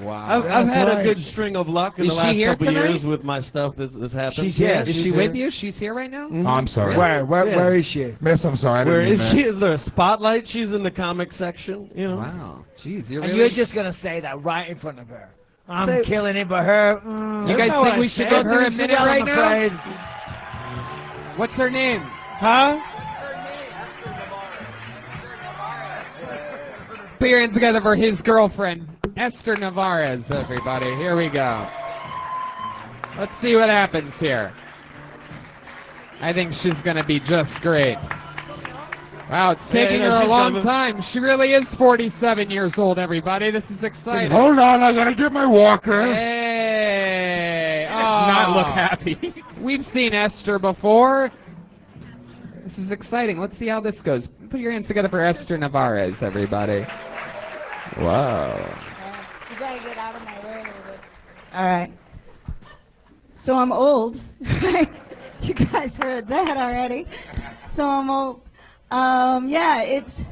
Wow. I've That's had right. a good string of luck in Is the she last here couple tonight? years with my stuff that's happened. She's here. Is she with you? She's here right now? Oh, I'm sorry. Where is she? Miss, I'm sorry. I Where didn't mean is that. she? Is there a spotlight? She's in the comic section. You know. Wow. Jeez, you're And really... you're just gonna say that right in front of her. I'm Say- killing it, but her. You guys think we should give her a minute right now? What's her name? Huh? Put your hands together for his girlfriend, Esther Navarez, everybody. Here we go. Let's see what happens here. I think she's going to be just great. Wow, it's taking Yeah, her a she's long gonna- time. She really is 47 years old, everybody. This is exciting. Hold on, I gotta get my walker. Hey! Does not look Oh. happy. We've seen Esther before. This is exciting. Let's see how this goes. Put your hands together for Esther Navarez, everybody. Whoa. You gotta get out of my way a little bit. All right. So I'm old. You guys heard that already. So I'm old. Yeah, it's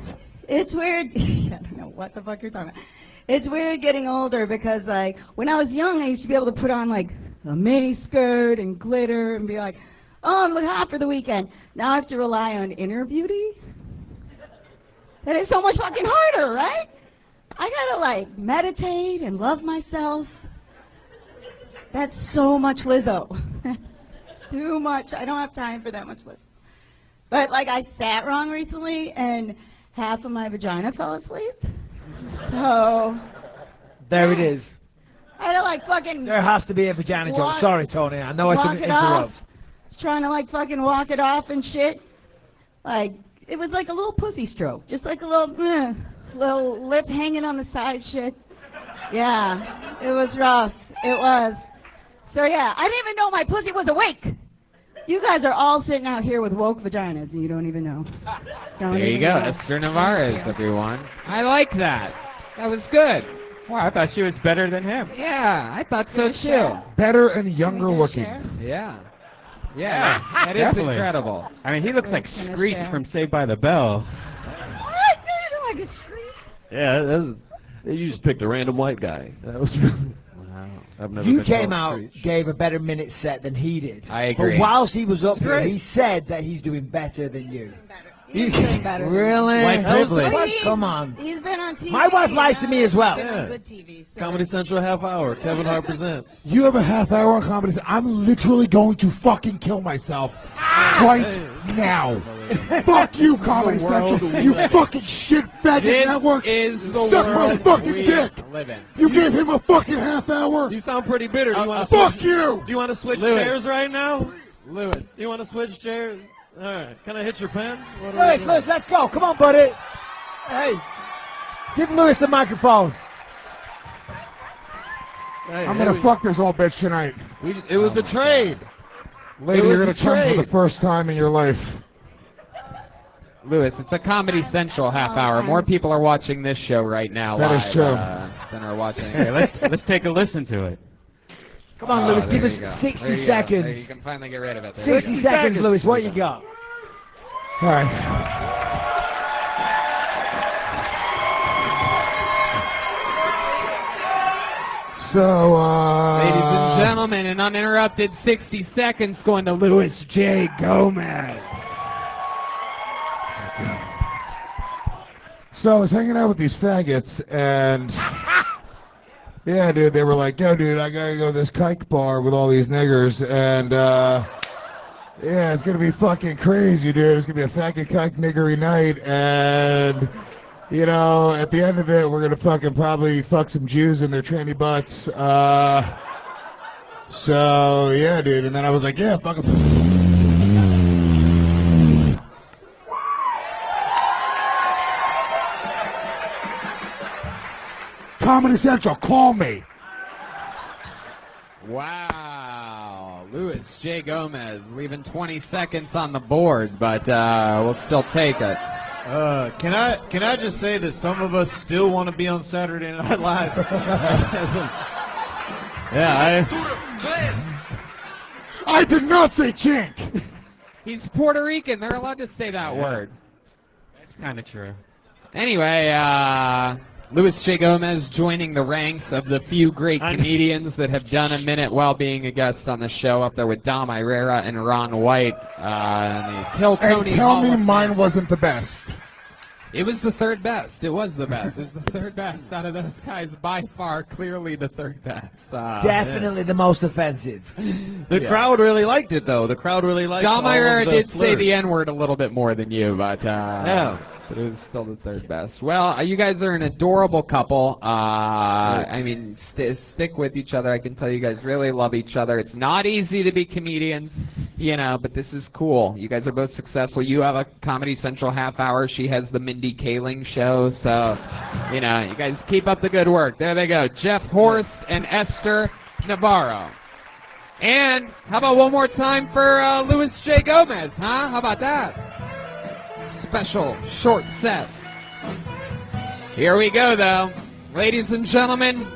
weird. I don't know what the fuck you're talking about. It's weird getting older because like when I was young, I used to be able to put on like a mini skirt and glitter and be like, oh, I'm looking hot for the weekend. Now I have to rely on inner beauty. That is so much fucking harder, right? I gotta like meditate and love myself. That's so much Lizzo. That's too much. I don't have time for that much Lizzo. But like I sat wrong recently and half of my vagina fell asleep. So There it is. I had to like fucking There has to be a vagina joke. Walk- Sorry, Tony. I know I walk didn't it off. interrupt. I was trying to like fucking walk it off and shit. Like it was like a little pussy stroke. Just like a little lip hanging on the side shit. Yeah. It was rough. It was. So yeah, I didn't even know my pussy was awake. You guys are all sitting out here with woke vaginas and you don't even know. Don't There you even go, know. Esther Navarez, everyone. I like that. That was good. Wow, I thought she was better than him. Yeah, I thought so too. Better and younger looking. Yeah. Yeah, that is Definitely. incredible. I mean, he looks like Screech from Saved by the Bell. What? You don't like a scream? Yeah, you just picked a random white guy. That was really. Wow. I've never You been came called out, Screech. gave a better minute set than he did. I agree. But whilst he was up It's here, great. he said that he's doing better than you. He's doing better than Really? me. White That was the privilege. question? He's- Come on. He's been on TV. My wife lies to me as well. He's been on Yeah. good TV. So Comedy Central half hour. Kevin Hart presents. You have a half hour on comedy. I'm literally going to fucking kill myself right now. Fuck you, Comedy the world Central. we You live in. fucking shit faggot This network. is the Suck my world fucking we dick. live in. You gave him a fucking half hour. You sound pretty bitter. Do you want to Fuck you. Do you want to switch Lewis. chairs right now? Lewis. You want to switch chairs? All right. Can I hit your pen? What do we Lewis, do? Lewis, let's go. Come on, buddy. Hey, give Lewis the microphone. Hey, I'm gonna fuck this old bitch tonight. It was a trade. Lady, It you're was gonna a come for the trade. first time in your life. Lewis, it's a Comedy Central half hour. More people are watching this show right now That live is true. Than are watching. Hey, let's take a listen to it. Come on, Oh, Lewis, there give you us go. 60 There you go. seconds. There, you can finally get rid of it. There 60 you go. seconds, Lewis. What you got? All right. So, Ladies and gentlemen, an uninterrupted 60 seconds going to Louis J. Gomez. So I was hanging out with these faggots, and yeah, dude, they were like, "Yo, dude, I gotta go to this kike bar with all these niggers, and yeah, it's gonna be fucking crazy, dude. It's gonna be a faggot kike niggery night, and you know, at the end of it, we're gonna fucking probably fuck some Jews in their tranny butts." So yeah, dude, and then I was like, "Yeah, fucking." Comedy Central, call me. Wow. Louis J. Gomez leaving 20 seconds on the board, but we'll still take it. Can I just say that some of us still want to be on Saturday Night Live? Yeah, I did not say chink. He's Puerto Rican. They're allowed to say that word. That's kind of true. Anyway, Louis J. Gomez joining the ranks of the few great comedians that have done a minute while being a guest on the show, up there with Dom Irera and Ron White. And the Kill And Tony tell Hall me of mine Fame. wasn't the best. It was the third best. It was the best. It was the third best out of those guys, by far, clearly the third best. Definitely the most offensive. The Yeah. crowd really liked it, though. The crowd really liked Dom all of Irera the did say slurs. the N-word a little bit more than you, but Yeah. but it was still the third best. Well, you guys are an adorable couple. I mean, stick with each other. I can tell you guys really love each other. It's not easy to be comedians, you know, but this is cool. You guys are both successful. You have a Comedy Central half hour. She has the Mindy Kaling show. So, you know, you guys keep up the good work. There they go. Jeff Horst and Esther Navarro. And how about one more time for Louis J. Gomez, huh? How about that? Special short set. Here we go, though. Ladies and gentlemen,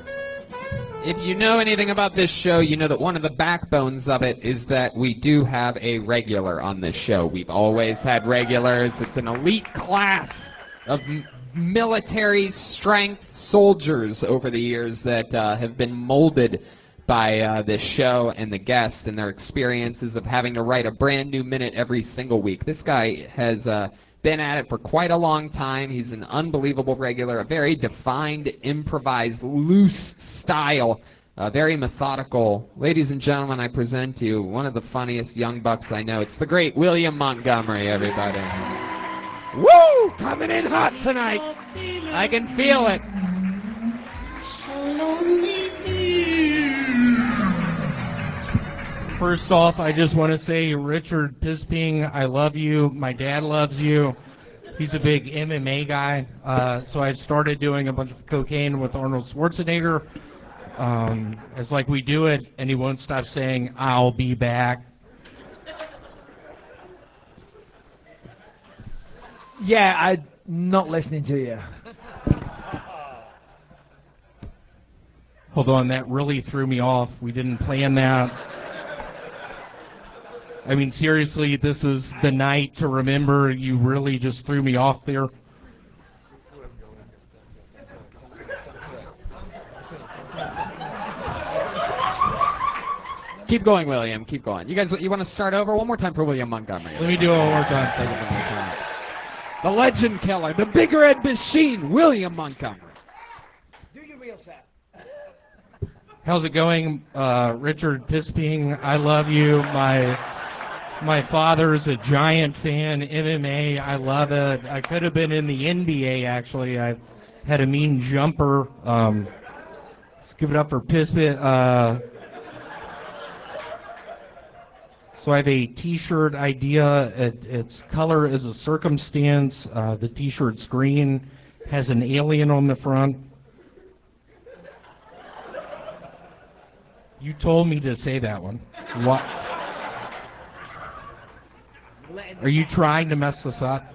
if you know anything about this show, you know that one of the backbones of it is that we do have a regular on this show. We've always had regulars. It's an elite class of military strength soldiers over the years that have been molded by this show and the guests and their experiences of having to write a brand new minute every single week. This guy has been at it for quite a long time. He's an unbelievable regular, a very defined, improvised, loose style very methodical. Ladies and gentlemen, I present to you one of the funniest young bucks I know. It's the great William Montgomery, everybody. Woo! Coming in hot tonight. I can feel it. First off, I just want to say, Richard Bisping, I love you. My dad loves you. He's a big MMA guy. So I started doing a bunch of cocaine with Arnold Schwarzenegger. It's like we do it, and he won't stop saying, "I'll be back." Yeah, I'm not listening to you. Hold on, that really threw me off. We didn't plan that. I mean, seriously, this is the night to remember. You really just threw me off there. Keep going, William. Keep going. You guys, you want to start over one more time for William Montgomery? Let me do it one more time. The legend killer, the Big Red Machine, William Montgomery. Do your real set. How's it going, Richard Bisping? I love you. My father is a giant fan. MMA, I love it. I could have been in the NBA, actually. I've had a mean jumper. Let's give it up for Bisping. So I have a T-shirt idea. Its color is a circumstance. The T-shirt's green, has an alien on the front. You told me to say that one. What? Are you trying to mess this up?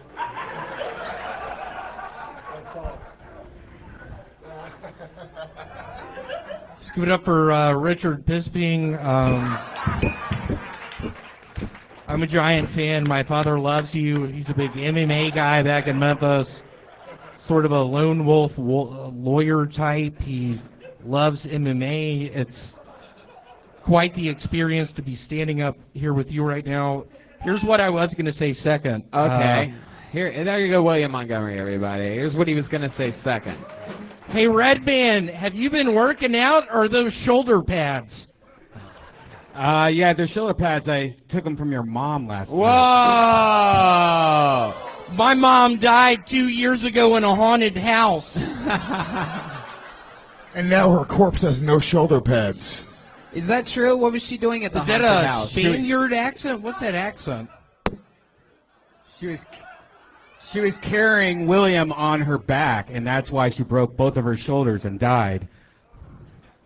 Let's give it up for Richard Bisping. I'm a giant fan. My father loves you. He's a big MMA guy back in Memphis. Sort of a lone wolf lawyer type. He loves MMA. It's quite the experience to be standing up here with you right now. Here's what I was going to say second. Okay. There you go, William Montgomery, everybody. Here's what he was going to say second. Hey, Redman, have you been working out, or are those shoulder pads? Yeah, they're shoulder pads. I took them from your mom last Whoa! night. My mom died 2 years ago in a haunted house. And now her corpse has no shoulder pads. Is that true? What was she doing at the Is that haunted a house? Spaniard accent? What's that accent? She was carrying William on her back, and that's why she broke both of her shoulders and died.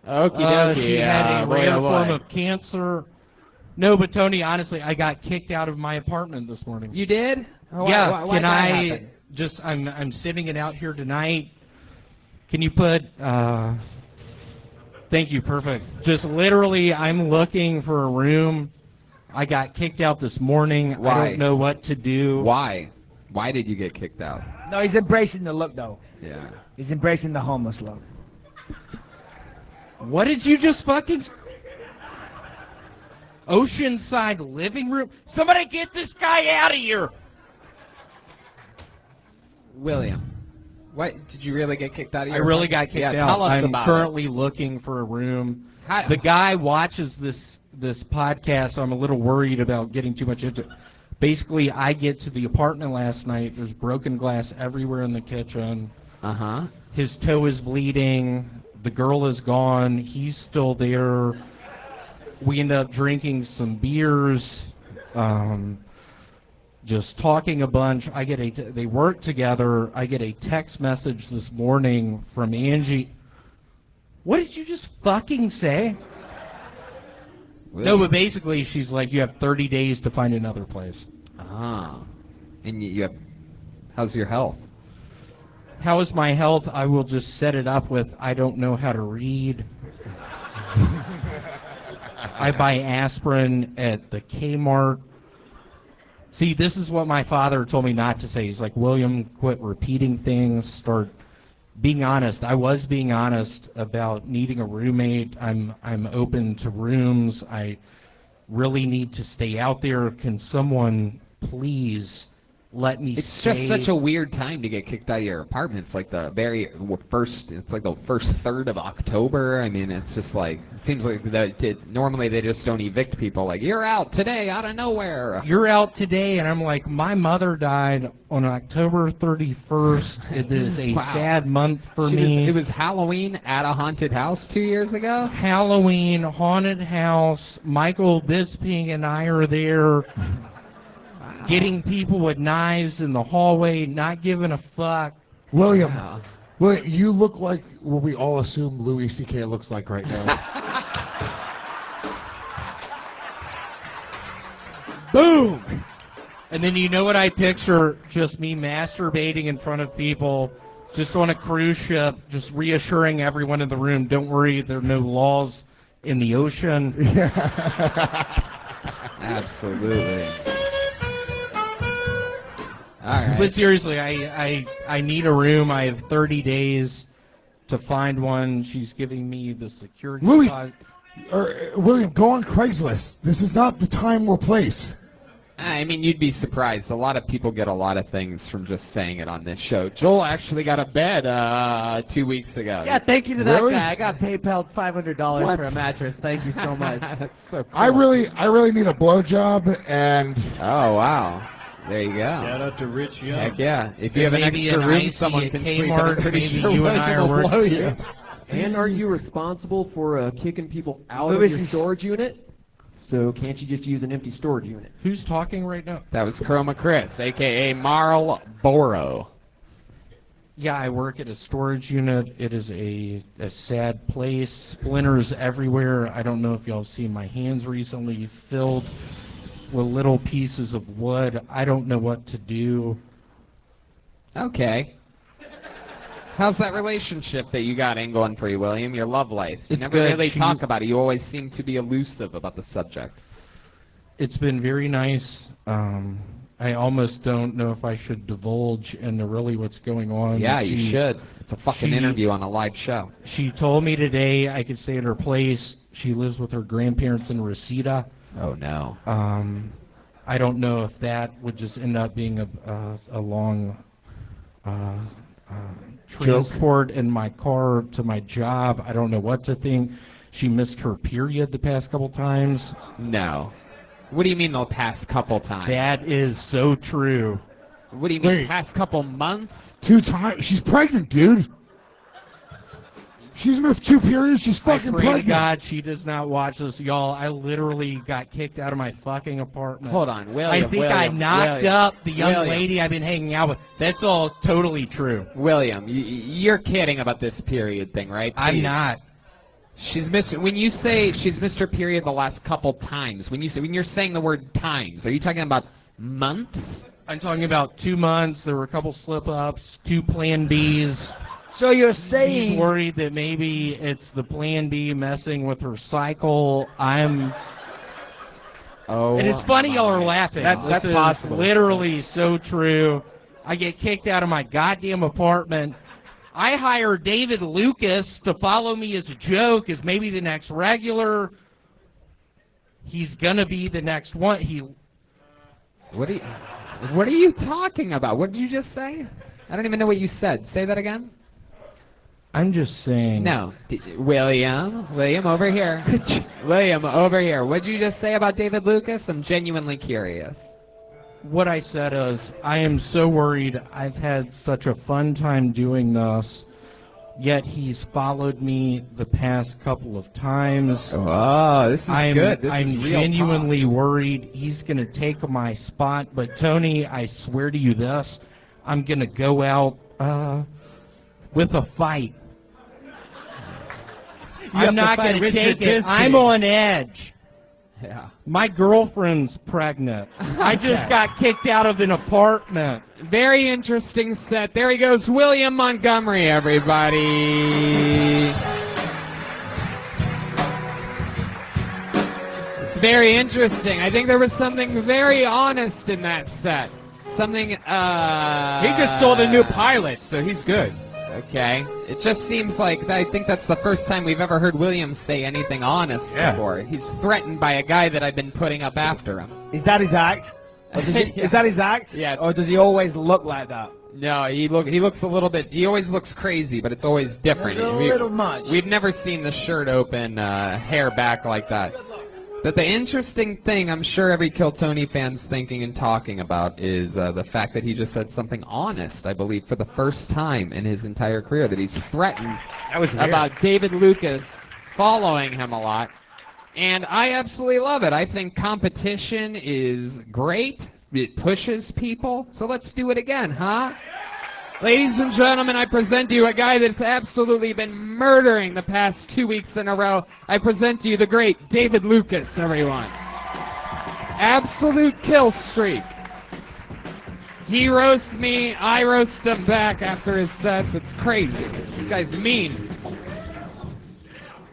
Okie dokie. She had a rare form of cancer. No, but Tony, honestly, I got kicked out of my apartment this morning. You did? Yeah. Why Can that I happen? just? I'm sitting it out here tonight. Can you put? Thank you. Perfect. Just literally, I'm looking for a room. I got kicked out this morning. Why? I don't know what to do. Why? Why did you get kicked out? No, he's embracing the look, though. Yeah. He's embracing the homeless look. What did you just fucking? Oceanside living room? Somebody get this guy out of here! William, what did you really get kicked out of I your really apartment? got kicked Yeah, out. tell us I'm about currently looking for a room. How- The guy watches this podcast, so I'm a little worried about getting too much into it. Basically, I get to the apartment last night. There's broken glass everywhere in the kitchen. Uh-huh. His toe is bleeding. The girl is gone. He's still there. We end up drinking some beers, just talking a bunch. They work together. I get a text message this morning from Angie. What did you just fucking say? No, but basically she's like, you have 30 days to find another place. Ah. And you have, how's your health? How is my health? I will just set it up with, I don't know how to read. I buy aspirin at the Kmart. See, this is what my father told me not to say. He's like, William, quit repeating things, start being honest. I was being honest about needing a roommate. I'm open to rooms. I really need to stay out there. Can someone please let me It's stay. just such a weird time to get kicked out of your apartment. It's like the first third of October. I mean, it's just like, it seems like normally they just don't evict people. Like, you're out today out of nowhere. You're out today, and I'm like, my mother died on October 31st. It is a Wow. sad month for It me. was Halloween at a haunted house 2 years ago. Halloween, haunted house. Michael Bisping and I are there. Getting people with knives in the hallway, not giving a fuck. William, William, you look like what we all assume Louis C.K. looks like right now. Boom! And then you know what I picture? Just me masturbating in front of people, just on a cruise ship, just reassuring everyone in the room, don't worry, there are no laws in the ocean. Absolutely. All right. But seriously, I need a room. I have 30 days to find one. She's giving me the security Louis, deposit. William, go on Craigslist. This is not the time or place. I mean, you'd be surprised. A lot of people get a lot of things from just saying it on this show. Joel actually got a bed 2 weeks ago. Yeah, thank you to that Really? guy. I got PayPal $500 What? for a mattress. Thank you so much. That's so cool. I really need a blowjob, and oh wow, there you go. Shout out to Rich Young. Heck yeah! If you have an Maybe extra an room, icy someone at can sleep. in. Kmart, I'm pretty maybe sure you and I William are will blow working. you. And are you responsible for kicking people out Louis of your is- storage unit? So can't you just use an empty storage unit? Who's talking right now? That was Chroma Chris, a.k.a. Marlboro. Yeah, I work at a storage unit. It is a sad place. Splinters everywhere. I don't know if y'all have seen my hands recently, filled with little pieces of wood. I don't know what to do. Okay. How's that relationship that you got going for you, William? Your love life. You It's never good. really She- talk about it. You always seem to be elusive about the subject. It's been very nice. I almost don't know if I should divulge into really what's going on. Yeah, but you should. It's a fucking interview on a live show. She told me today I could stay at her place. She lives with her grandparents in Reseda. Oh, no. I don't know if that would just end up being a long transport in my car to my job. I don't know what to think. She missed her period the past couple times. No. What do you mean the past couple times? That is so true. What do you mean Wait. past couple months? 2 times. She's pregnant, dude. She's missed 2 periods. She's I fucking pray to pregnant. God she does not watch this, y'all. I literally got kicked out of my fucking apartment. Hold on, William. I think I William, knocked William, up the young William. lady I've been hanging out with. That's all totally true. William, you're kidding about this period thing, right? I'm Please. not. She's missed. When you say she's missed her period the last couple times, when you're saying the word times, are you talking about months? I'm talking about 2 months. There were a couple slip-ups, 2 Plan Bs. So you're She's saying worried that maybe it's the Plan B messing with her cycle. I'm. Oh. And it's funny y'all are laughing. That's This is possible. literally so true. I get kicked out of my goddamn apartment. I hire David Lucas to follow me as a joke, as maybe the next regular. He's gonna be the next one. What are you talking about? What did you just say? I don't even know what you said. Say that again. I'm just saying. No, William, over here. William, over here. What did you just say about David Lucas? I'm genuinely curious. What I said is, I am so worried. I've had such a fun time doing this, yet he's followed me the past couple of times. Oh, this is good. This I'm is real genuinely worried he's going to take my spot. But Tony, I swear to you this, I'm going to go out with a fight. have I'm to not fight going to Richard take it. Bisping. I'm on edge. Yeah. My girlfriend's pregnant. I just got kicked out of an apartment. Very interesting set. There he goes, William Montgomery, everybody. It's very interesting. I think there was something very honest in that set. Something, He just saw the new pilot, so he's good. Okay. It just seems like I think that's the first time we've ever heard William say anything honest Yeah. before. He's threatened by a guy that I've been putting up after him. is that his act? Is that his act? Yeah. Or does he always look like that? No, he looks a little bit. He always looks crazy, but it's always different. There's a little much. We've never seen the shirt open, hair back like that. But the interesting thing, I'm sure every Kill Tony fan's thinking and talking about, is the fact that he just said something honest. I believe for the first time in his entire career that he's threatened about David Lucas following him a lot. And I absolutely love it. I think competition is great. It pushes people. So let's do it again, huh? Ladies and gentlemen, I present to you a guy that's absolutely been murdering the past 2 weeks in a row. I present to you the great David Lucas, everyone. Absolute kill streak. He roasts me, I roast him back after his sets. It's crazy. This guy's mean.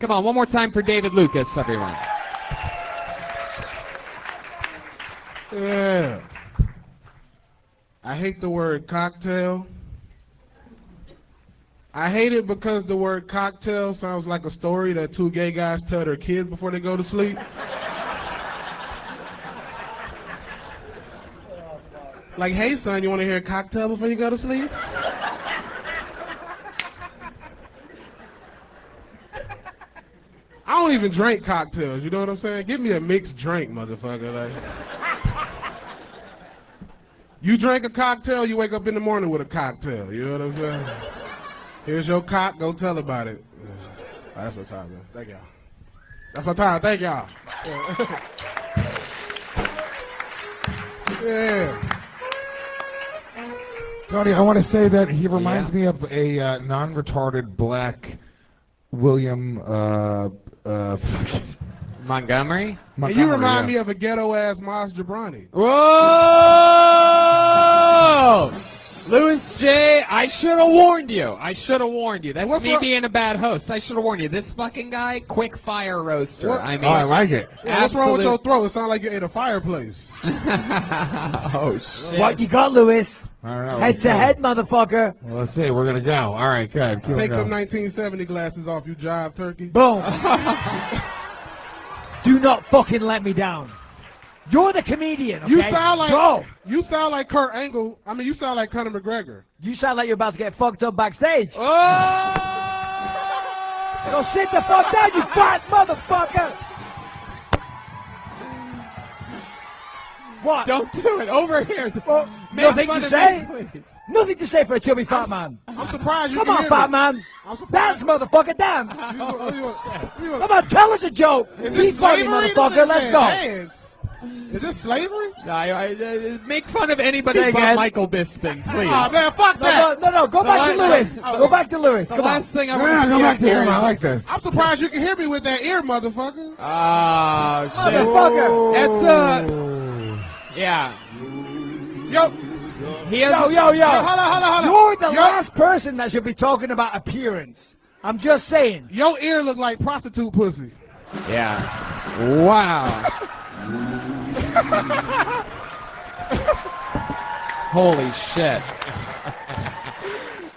Come on, one more time for David Lucas, everyone. Yeah. I hate the word cocktail. I hate it because the word cocktail sounds like a story that two gay guys tell their kids before they go to sleep. Like, hey son, you want to hear a cocktail before you go to sleep? I don't even drink cocktails, you know what I'm saying? Give me a mixed drink, motherfucker. Like, you drink a cocktail, you wake up in the morning with a cocktail, you know what I'm saying? Here's your cock, go tell about it. Yeah. All right, that's my time, man. Thank y'all. That's my time, thank y'all. Yeah. Tony, I want to say that he reminds me of a non-retarded black William Montgomery? And you remind me of a ghetto-ass Maz Jobrani. Whoa! Louis J., I should have warned you. I should have warned you. That's What's me wrong- being a bad host. I should have warned you. This fucking guy, quick fire roaster. What? I mean, Oh, I like it. Yeah, what's wrong with your throat? It sounds like you ate a fireplace. Oh, shit. What you got, Lewis? I don't know. Head to head, motherfucker. Well, let's see. We're going to go. All right, good. Keep Take it them going. 1970 glasses off, you jive turkey. Boom. Do not fucking let me down. You're the comedian, okay? You sound like Bro, you sound like Kurt Angle. I mean, you sound like Conor McGregor. you sound like you're about to get fucked up backstage. Oh! So sit the fuck down, you fat motherfucker. What? Don't do it. Over here. Well, Make nothing fun to of say? me, please. Nothing to say for a chubby fat man. I'm surprised you Come can on, hear fat me. man. I'm surprised. Dance, motherfucker, dance. You- Come on, tell us a joke. Is Be this funny, slavery? motherfucker. This Let's is go. dance. Is this slavery? Make fun of anybody Say but again. Michael Bisping, please. Oh man, fuck that. No, go back to Lewis. Go back to Lewis. The Come on. last thing I Yeah, want to go see back up to here him. I is- like this. I'm surprised you can hear me with that ear, motherfucker. Oh, shit. Motherfucker. That's yeah. Yo, He has Yo. hold on. You're the Yo, last person that should be talking about appearance. I'm just saying. Your ear look like prostitute pussy. Yeah. Wow. Holy shit.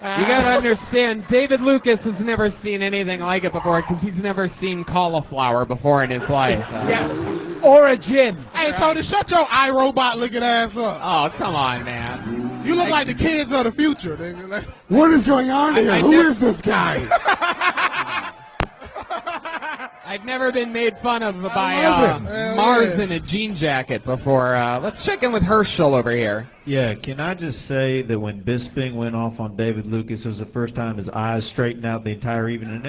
You gotta understand, David Lucas has never seen anything like it before because he's never seen cauliflower before in his life. Yeah. Or a gin. Hey, Tony, shut your iRobot looking ass up. Oh, come on, man. You look like the kids of the future, nigga. Like, What is going on here? I Who never- is this guy? I've never been made fun of by love it. Hell Mars yeah. in a jean jacket before. Let's check in with Herschel over here. Yeah, can I just say that when Bisping went off on David Lucas, it was the first time his eyes straightened out the entire evening.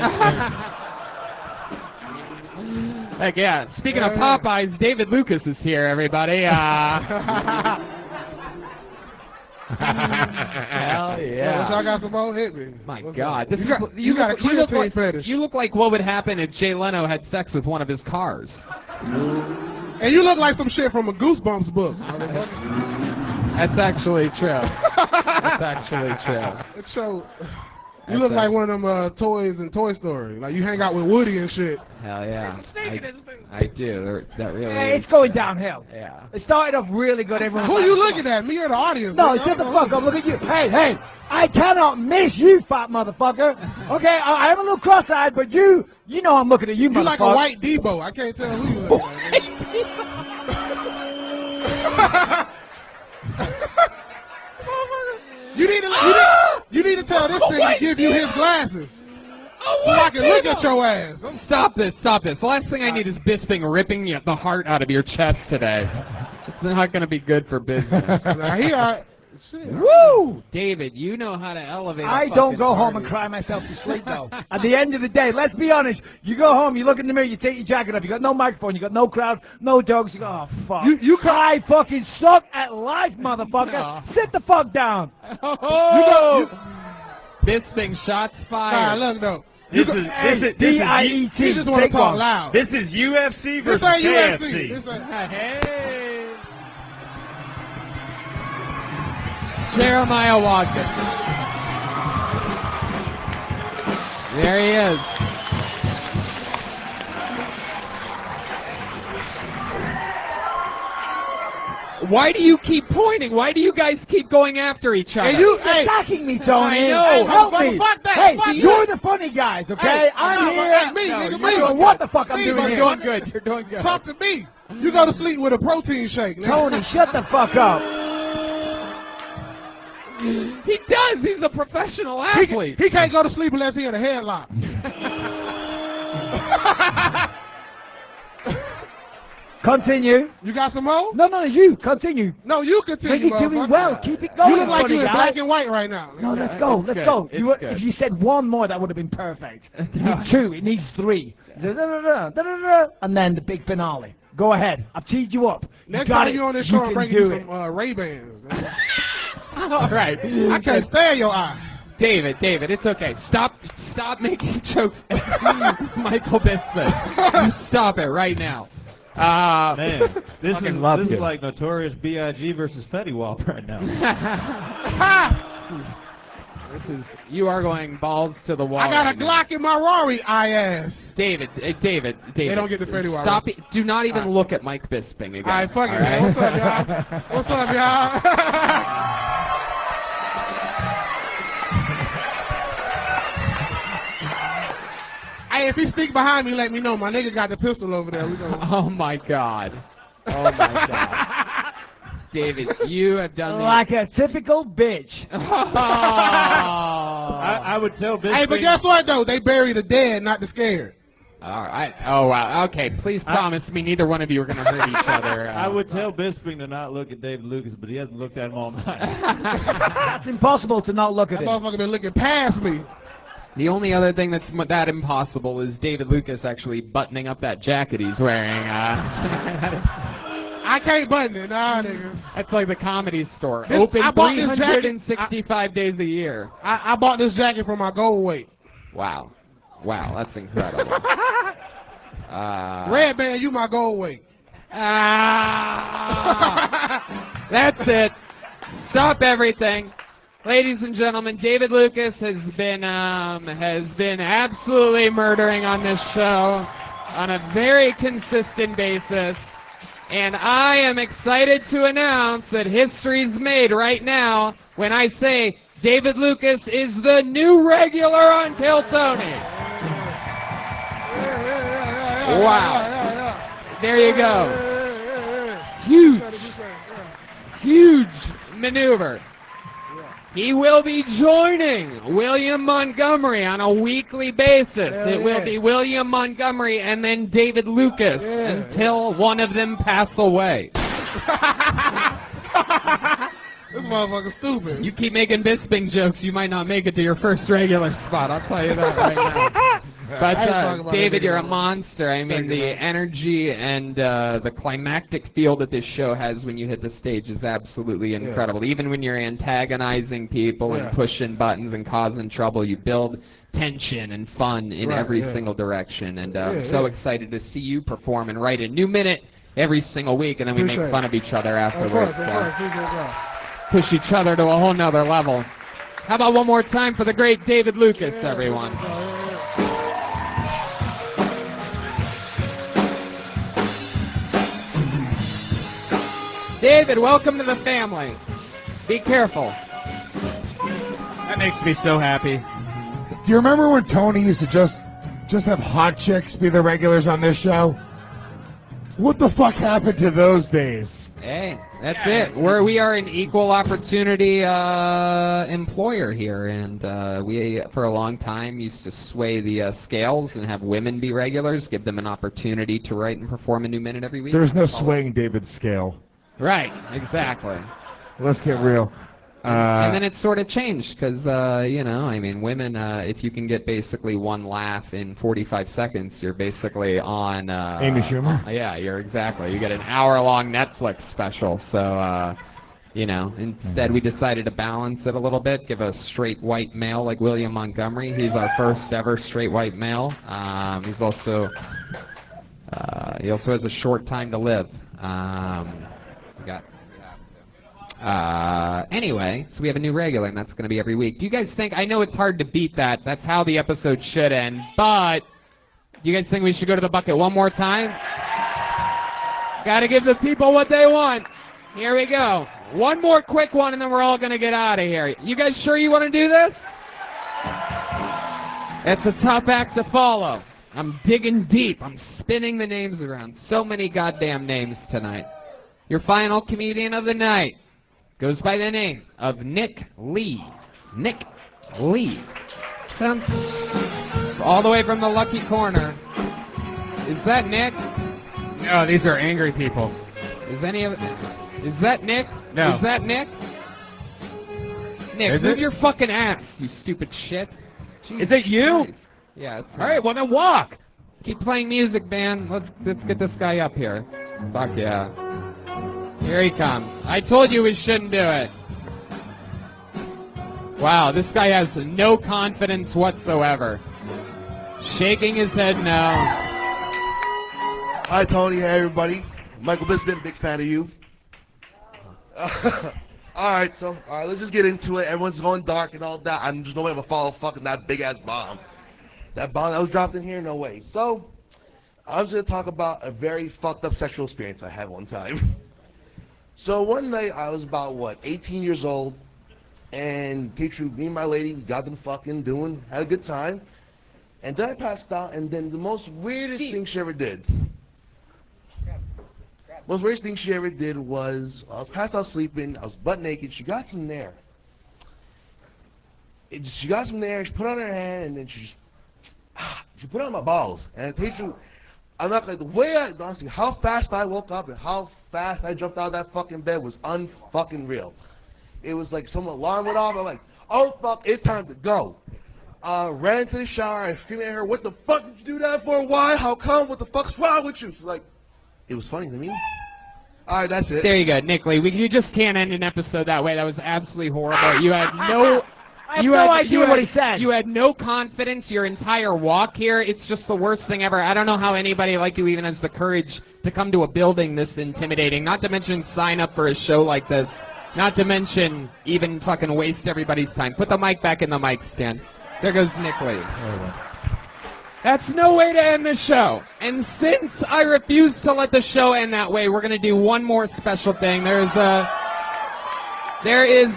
Heck yeah. Speaking of Popeyes, David Lucas is here, everybody. Hell What yeah. y'all got some more? Hit me. My What's God. up? This you is, got, you got a you look creatine like, fetish. you look like what would happen if Jay Leno had sex with one of his cars. And you look like some shit from a Goosebumps book. That's actually true. That's actually true. It show. You look like one of them toys in Toy Story. Like you hang out with Woody and shit. Hell yeah. I do. That really Hey, is. it's going downhill. Yeah. It started off really good. Everyone. Who you looking at? Me or the audience? No, nigga? shut I the don't fuck know. up. Look at you. Hey, I cannot miss you, fat motherfucker. Okay, I am a little cross-eyed, but you know I'm looking at you, You like a motherfucker. white Debo. I can't tell who you look at. tell this thing to give you his glasses. So I can look at your ass. Stop this. Last thing I need is Bisping ripping the heart out of your chest today. It's not going to be good for business. Woo! David, you know how to elevate a I don't fucking go home party. and cry myself to sleep, though. At the end of the day, let's be honest. You go home, you look in the mirror, you take your jacket off. You got no microphone, you got no crowd, no dogs. You go, oh, fuck. I fucking suck at life, motherfucker. Sit the fuck down. Bisping, shots fired. Look, though. This is D-I-E-T. You just want to Take talk one. loud. This is UFC This versus ain't KFC. UFC. This ain't. Hey. Jeremiah Watkins. There he is. Why do you keep pointing? Why do you guys keep going after each other? He's attacking me, Tony. I know. Help me. Fuck that. Hey, Fuck you're that. the funny guys, okay? Hey, I'm no, here. hey, me, nigga, you're me. doing what the fuck I'm Me, doing you're here? You're doing good. You're doing good. Talk to me. You go to sleep with a protein shake, nigga. Tony, shut the fuck up. He does. He's a professional athlete. He can't go to sleep unless he in a headlock. Continue. You got some more? No, you. Continue. No, you continue. Make it doing motherfucker. well. Keep it going. You look like funny you in guy. black and white right now. No, let's go. It's Let's good. go. It's You were, good. if you said one more, that would have been perfect. You need two. It needs three. And then the big finale. Go ahead. I've teed you up. Next got time it. you're on this You show, I'm can bringing do you it. some Ray-Bans. All right. I can't stand your eye. David, it's okay. Stop making jokes at Michael Bisping. You stop it right now. Man, this fucking is love this you. is like Notorious B.I.G. versus Fetty Wap right now. This is you are going balls to the wall. I got right a now. Glock in my Rory ass. David. They don't get the Fetty Wap. Stop it. Do not even look at Mike Bisping again. All right, fuck it. all right? What's up, y'all? What's up, y'all? Hey, if he sneak behind me, let me know. My nigga got the pistol over there. We go. Oh my God. Oh my God. David, you have done Like a typical bitch. I would tell Bisping. Hey, but guess what though? They bury the dead, not the scared. All right. Oh wow. Okay. Please promise me neither one of you are going to hurt each other. I would tell Bisping to not look at David Lucas, but he hasn't looked at him all night. It's impossible to not look at That it. motherfucker been looking past me. The only other thing that's that impossible is David Lucas actually buttoning up that jacket he's wearing. I can't button it, nah, nigga. That's like the Comedy Store. This- Open I bought this jacket- 365 days a year. I bought this jacket for my gold weight. Wow. Wow, that's incredible. Red band, you my gold weight. That's it. Stop everything. Ladies and gentlemen, David Lucas has been absolutely murdering on this show on a very consistent basis. And I am excited to announce that history's made right now when I say David Lucas is the new regular on Kill Tony. Wow. There you go. Huge maneuver. He will be joining William Montgomery on a weekly basis. It will be William Montgomery and then David Lucas until one of them pass away. This motherfucker stupid. You keep making Bisping jokes, you might not make it to your first regular spot. I'll tell you that right now. But David, you're a monster. I mean, the energy and the climactic feel that this show has when you hit the stage is absolutely incredible. Even when you're antagonizing people and pushing buttons and causing trouble, you build tension and fun in every single direction. And I'm so excited to see you perform and write a new minute every single week, and then we make fun of each other afterwards. Push each other to a whole nother level. How about one more time for the great David Lucas, everyone? David, welcome to the family. Be careful. That makes me so happy. Do you remember when Tony used to just have hot chicks be the regulars on this show? What the fuck happened to those days? Hey, that's it. We are an equal opportunity employer here, and we, for a long time, used to sway the scales and have women be regulars, give them an opportunity to write and perform a new minute every week. There's no swaying David's scale. Right, exactly. Let's get real. And then it sort of changed because, women, if you can get basically one laugh in 45 seconds, you're basically on... Amy Schumer? You're exactly. You get an hour-long Netflix special. So, instead we decided to balance it a little bit, give a straight white male like William Montgomery. He's our first ever straight white male. He also has a short time to live. Anyway, so we have a new regular, and that's going to be every week. Do you guys think, I know it's hard to beat that, that's how the episode should end, but do you guys think we should go to the bucket one more time? Gotta give the people what they want. Here we go. One more quick one, and then we're all going to get out of here. You guys sure you want to do this? It's a tough act to follow. I'm digging deep. I'm spinning the names around. So many goddamn names tonight. Your final comedian of the night goes by the name of Nick Lee. Nick Lee. Sounds all the way from the Lucky Corner. Is that Nick? No, these are angry people. Is that Nick? No. Is that Nick? Nick, Is move it? your fucking ass, you stupid shit. Is it you? Christ. Yeah, it's All right, well then walk. Keep playing music, man. Let's get this guy up here. Fuck yeah. Here he comes. I told you we shouldn't do it. Wow, this guy has no confidence whatsoever. Shaking his head no. Hi, Tony. Hey, everybody. Michael Bisping, big fan of you. All right, let's just get into it. Everyone's going dark and all that. There's no way I'm going to follow fucking that big-ass bomb. That bomb that was dropped in here? No way. So, I was going to talk about a very fucked up sexual experience I had one time. So one night I was about 18 years old, and me and my lady, we got them fucking doing, had a good time, and then I passed out, and then the most weirdest thing she ever did. Most weirdest thing she ever did was I was passed out sleeping, I was butt naked, she got some Nair. She got some Nair, she put it on her hand, and then she put it on my balls, and I tell you, I'm not like the way honestly, how fast I woke up and how fast I jumped out of that fucking bed was unfucking real. It was like some alarm went off. I'm like, oh fuck, it's time to go. Ran into the shower. I screamed at her, "What the fuck did you do that for? Why? How come? What the fuck's wrong with you?" She's like, "It was funny to me." All right, that's it. There you go, Nick Lee. You just can't end an episode that way. That was absolutely horrible. You had no... I have no idea what he said. You had no confidence your entire walk here. It's just the worst thing ever. I don't know how anybody like you even has the courage to come to a building this intimidating. Not to mention sign up for a show like this. Not to mention even fucking waste everybody's time. Put the mic back in the mic stand. There goes Nick Lee. That's no way to end the show. And since I refuse to let the show end that way, we're going to do one more special thing. There is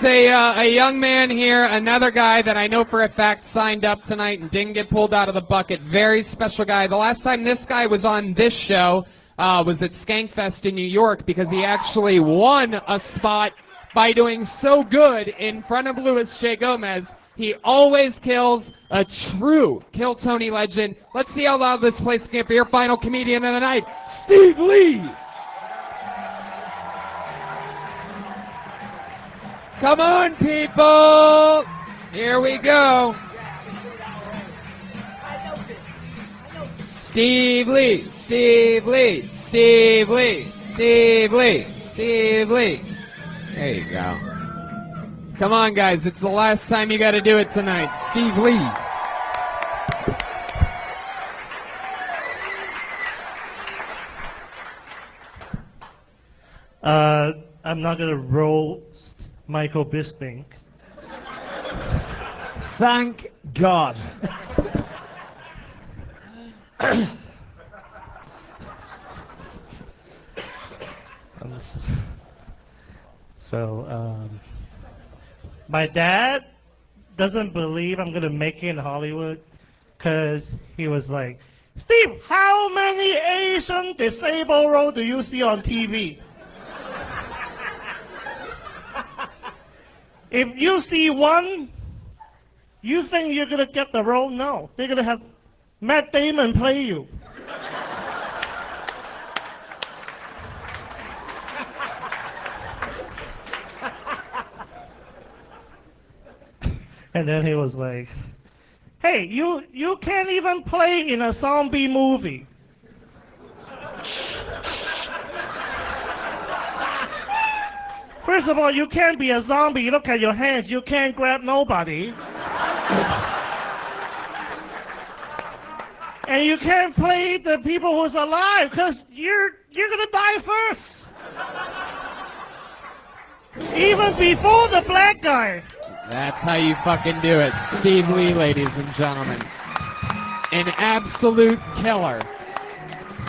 a young man here, another guy that I know for a fact signed up tonight and didn't get pulled out of the bucket. Very special guy. The last time this guy was on this show was at Skankfest in New York because he actually won a spot by doing so good in front of Luis J. Gomez. He always kills, a true Kill Tony legend. Let's see how loud this place can get for your final comedian of the night, Steve Lee. Come on, people! Here we go. Steve Lee, Steve Lee, Steve Lee, Steve Lee, Steve Lee. There you go. Come on, guys. It's the last time you got to do it tonight. Steve Lee. I'm not going to roast Michael Bisping. Thank God. My dad doesn't believe I'm going to make it in Hollywood because he was like, Steve, how many Asian disabled role do you see on TV? If you see one, you think you're gonna get the role? No, they're gonna have Matt Damon play you. And then he was like, hey, you can't even play in a zombie movie. First of all, you can't be a zombie. Look at your hands. You can't grab nobody. And you can't play the people who's alive because you're gonna die first. Even before the black guy. That's how you fucking do it. Steve Lee, ladies and gentlemen. An absolute killer.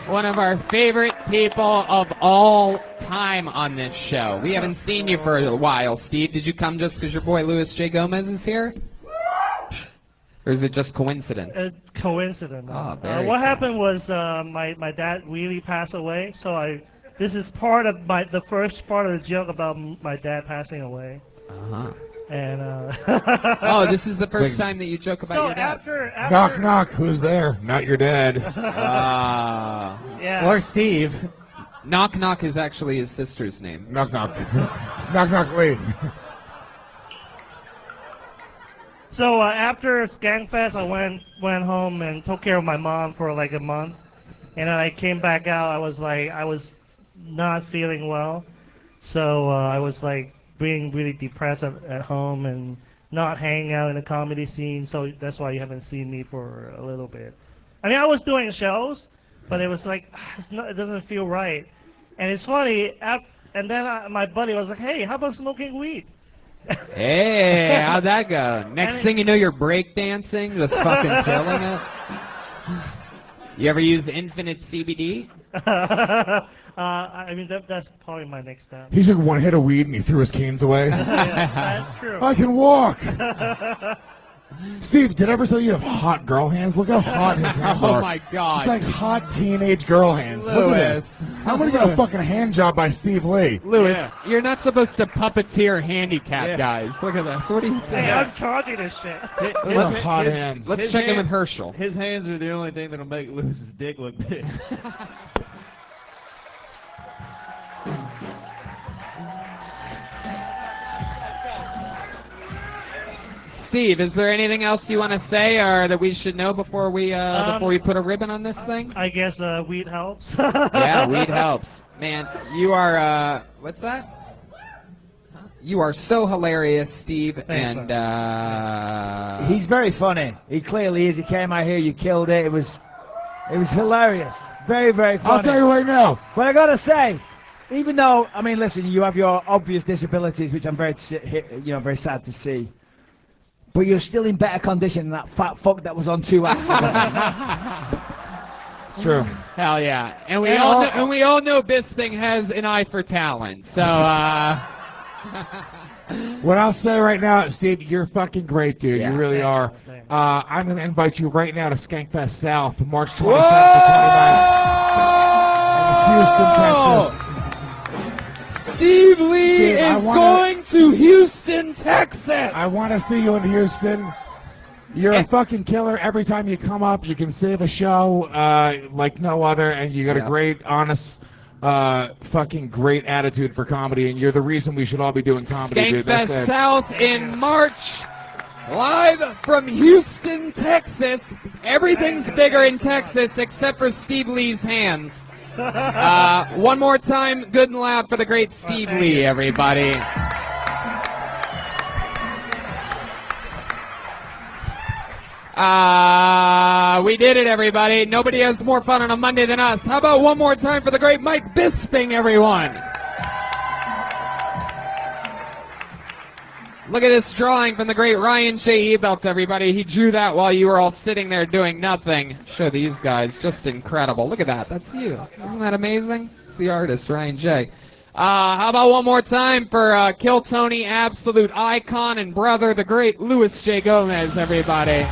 One of our favorite people of all time on this show. We haven't seen you for a while, Steve. Did you come just because your boy Luis J. Gomez is here? Or is it just coincidence? Coincidence. Oh, very what cool. happened was my dad really passed away, so this is part of the first part of the joke about my dad passing away. Uh-huh. And oh, this is the first time that you joke about so your dad. after Knock, knock. Who's there? Not your dad. Yeah. Or Steve. Knock Knock is actually his sister's name. Knock Knock. Knock Knock Lee. So after Skankfest, I went home and took care of my mom for like a month, and then I came back out. I was not feeling well, so I was like being really depressed at home and not hanging out in the comedy scene. So that's why you haven't seen me for a little bit. I mean, I was doing shows, but it was like it doesn't feel right. And it's funny. And then my buddy was like, "Hey, how about smoking weed?" Hey, how'd that go? Next thing you know, you're breakdancing, just fucking killing it. You ever use Infinite CBD? I mean, that's probably my next step. He took one hit of weed and he threw his canes away. Yeah, that's true. I can walk. Steve, did I ever tell you you have hot girl hands? Look how hot his hands Oh are. my God. It's like hot teenage girl hands. Look at this. I'm gonna get a fucking hand job by Steve Lee. Lewis, you're not supposed to puppeteer handicap guys. Look at this. What are you doing? Hey, I'm charging this shit. Those are hot hands. Let's check in with Herschel. His hands are the only thing that'll make Lewis's dick look big. Steve, is there anything else you want to say or that we should know before we put a ribbon on this thing? I guess weed helps. Yeah, weed helps. Man, you are, what's that? You are so hilarious, Steve, and He's very funny. He clearly is. He came out here, you killed it. It was hilarious. Very, very funny. I'll tell you right now. But I gotta say, even though, I mean, listen, you have your obvious disabilities, which I'm very very sad to see. But you're still in better condition than that fat fuck that was on 2 accidents. True. Hell yeah. And And we all know Bisping has an eye for talent. So What I'll say right now, Steve, you're fucking great, dude. Yeah. You really are. I'm going to invite you right now to Skankfest South, March 27th to 29th in Houston, Texas. Steve Lee Steve, I is wanna- going to Houston, Texas. I want to see you in Houston. You're a fucking killer. Every time you come up, you can save a show like no other, and you got a great, honest, fucking great attitude for comedy, and you're the reason we should all be doing comedy, dude. That's Skankfest it. South in March. Live from Houston, Texas. Everything's bigger in Texas except for Steve Lee's hands. One more time, good and loud for the great Steve Lee, everybody. We did it, everybody. Nobody has more fun on a Monday than us. How about one more time for the great Mike Bisping, everyone? Look at this drawing from the great Ryan J. Ebelt, everybody. He drew that while you were all sitting there doing nothing. Show these guys. Just incredible. Look at that. That's you. Isn't that amazing? It's the artist, Ryan J. How about one more time for Kill Tony, absolute icon and brother, the great Luis J. Gomez, everybody.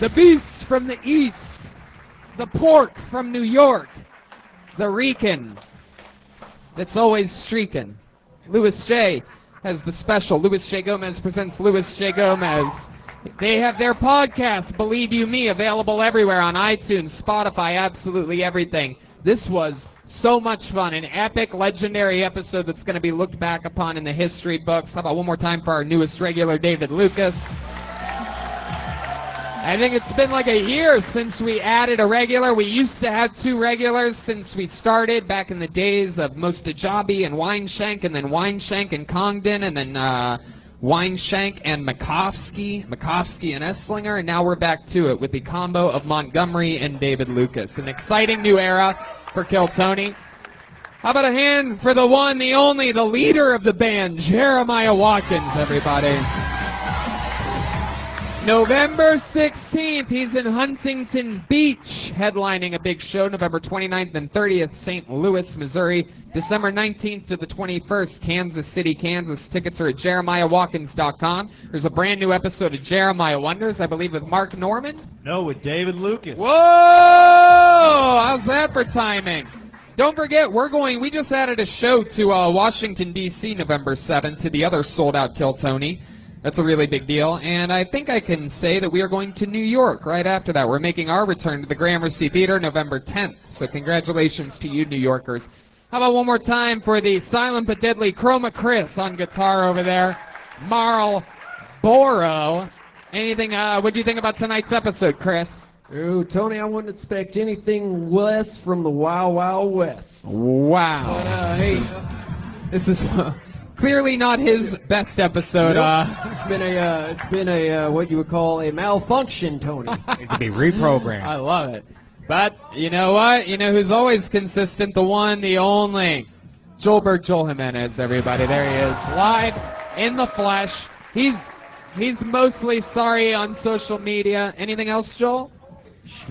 the beast from the east, the pork from New York, the Rican that's always streaking. Louis J. has the special. Louis J. Gomez presents Louis J. Gomez. They have their podcast, Believe You Me, available everywhere on iTunes, Spotify, absolutely everything. This was so much fun, an epic, legendary episode that's going to be looked back upon in the history books. How about one more time for our newest regular, David Lucas? I think it's been like a year since we added a regular. We used to have 2 regulars since we started back in the days of Mostajabi and Wineshank, and then Wineshank and Congdon, and then Wineshank and Makovsky and Esslinger, and now we're back to it with the combo of Montgomery and David Lucas. An exciting new era for Kill Tony. How about a hand for the one, the only, the leader of the band, Jeremiah Watkins, everybody. November 16th, he's in Huntington Beach, headlining a big show. November 29th and 30th, St. Louis, Missouri. December 19th to the 21st, Kansas City, Kansas. Tickets are at JeremiahWatkins.com. There's a brand new episode of Jeremiah Wonders, I believe, with Mark Norman. No, with David Lucas. Whoa! How's that for timing? Don't forget, we just added a show to Washington, D.C., November 7th, to the other sold-out Kill Tony. That's a really big deal, and I think I can say that we are going to New York right after that. We're making our return to the Gramercy Theater November 10th, so congratulations to you, New Yorkers. How about one more time for the silent but deadly Chroma Chris on guitar over there, Marl Boro. Anything, what do you think about tonight's episode, Chris? Oh, Tony, I wouldn't expect anything less from the Wild Wild West. Wow. But, hey, this is... clearly not his best episode. Nope. It's been a what you would call a malfunction, Tony. Needs to be reprogrammed. I love it. But you know what? You know who's always consistent? The one, the only, Joelberg Joel Jimenez. Everybody, there he is, live in the flesh. He's mostly sorry on social media. Anything else, Joel?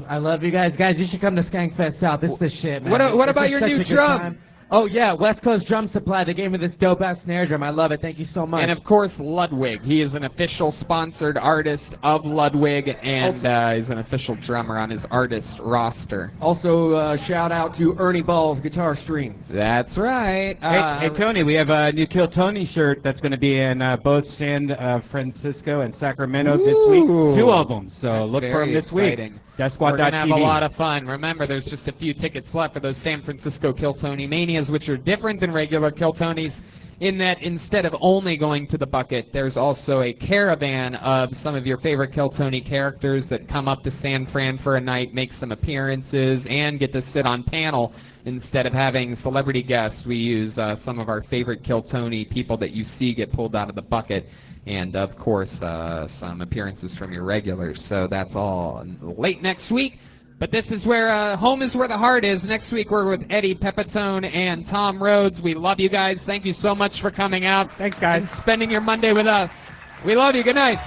I love you guys. Guys, you should come to Skankfest South. This is the shit, man. What It's about just your such new a good drum? time. Oh, yeah, West Coast Drum Supply. They gave me this dope-ass snare drum. I love it. Thank you so much. And, of course, Ludwig. He is an official sponsored artist of Ludwig, and he's an official drummer on his artist roster. Also, shout out to Ernie Ball of Guitar Strings. That's right. Hey, Tony, we have a new Kill Tony shirt that's going to be in both San Francisco and Sacramento this week. 2 of them, so That's look for them this exciting. week. DeathSquad.tv. We're going to have a lot of fun. Remember, there's just a few tickets left for those San Francisco Kill Tony Manias, which are different than regular Kill Tonys in that instead of only going to the bucket, there's also a caravan of some of your favorite Kill Tony characters that come up to San Fran for a night, make some appearances, and get to sit on panel. Instead of having celebrity guests, we use some of our favorite Kill Tony people that you see get pulled out of the bucket. And, of course, some appearances from your regulars. So that's all late next week. But this is where home is where the heart is. Next week we're with Eddie Pepitone and Tom Rhodes. We love you guys. Thank you so much for coming out. Thanks, guys. And spending your Monday with us. We love you. Good night.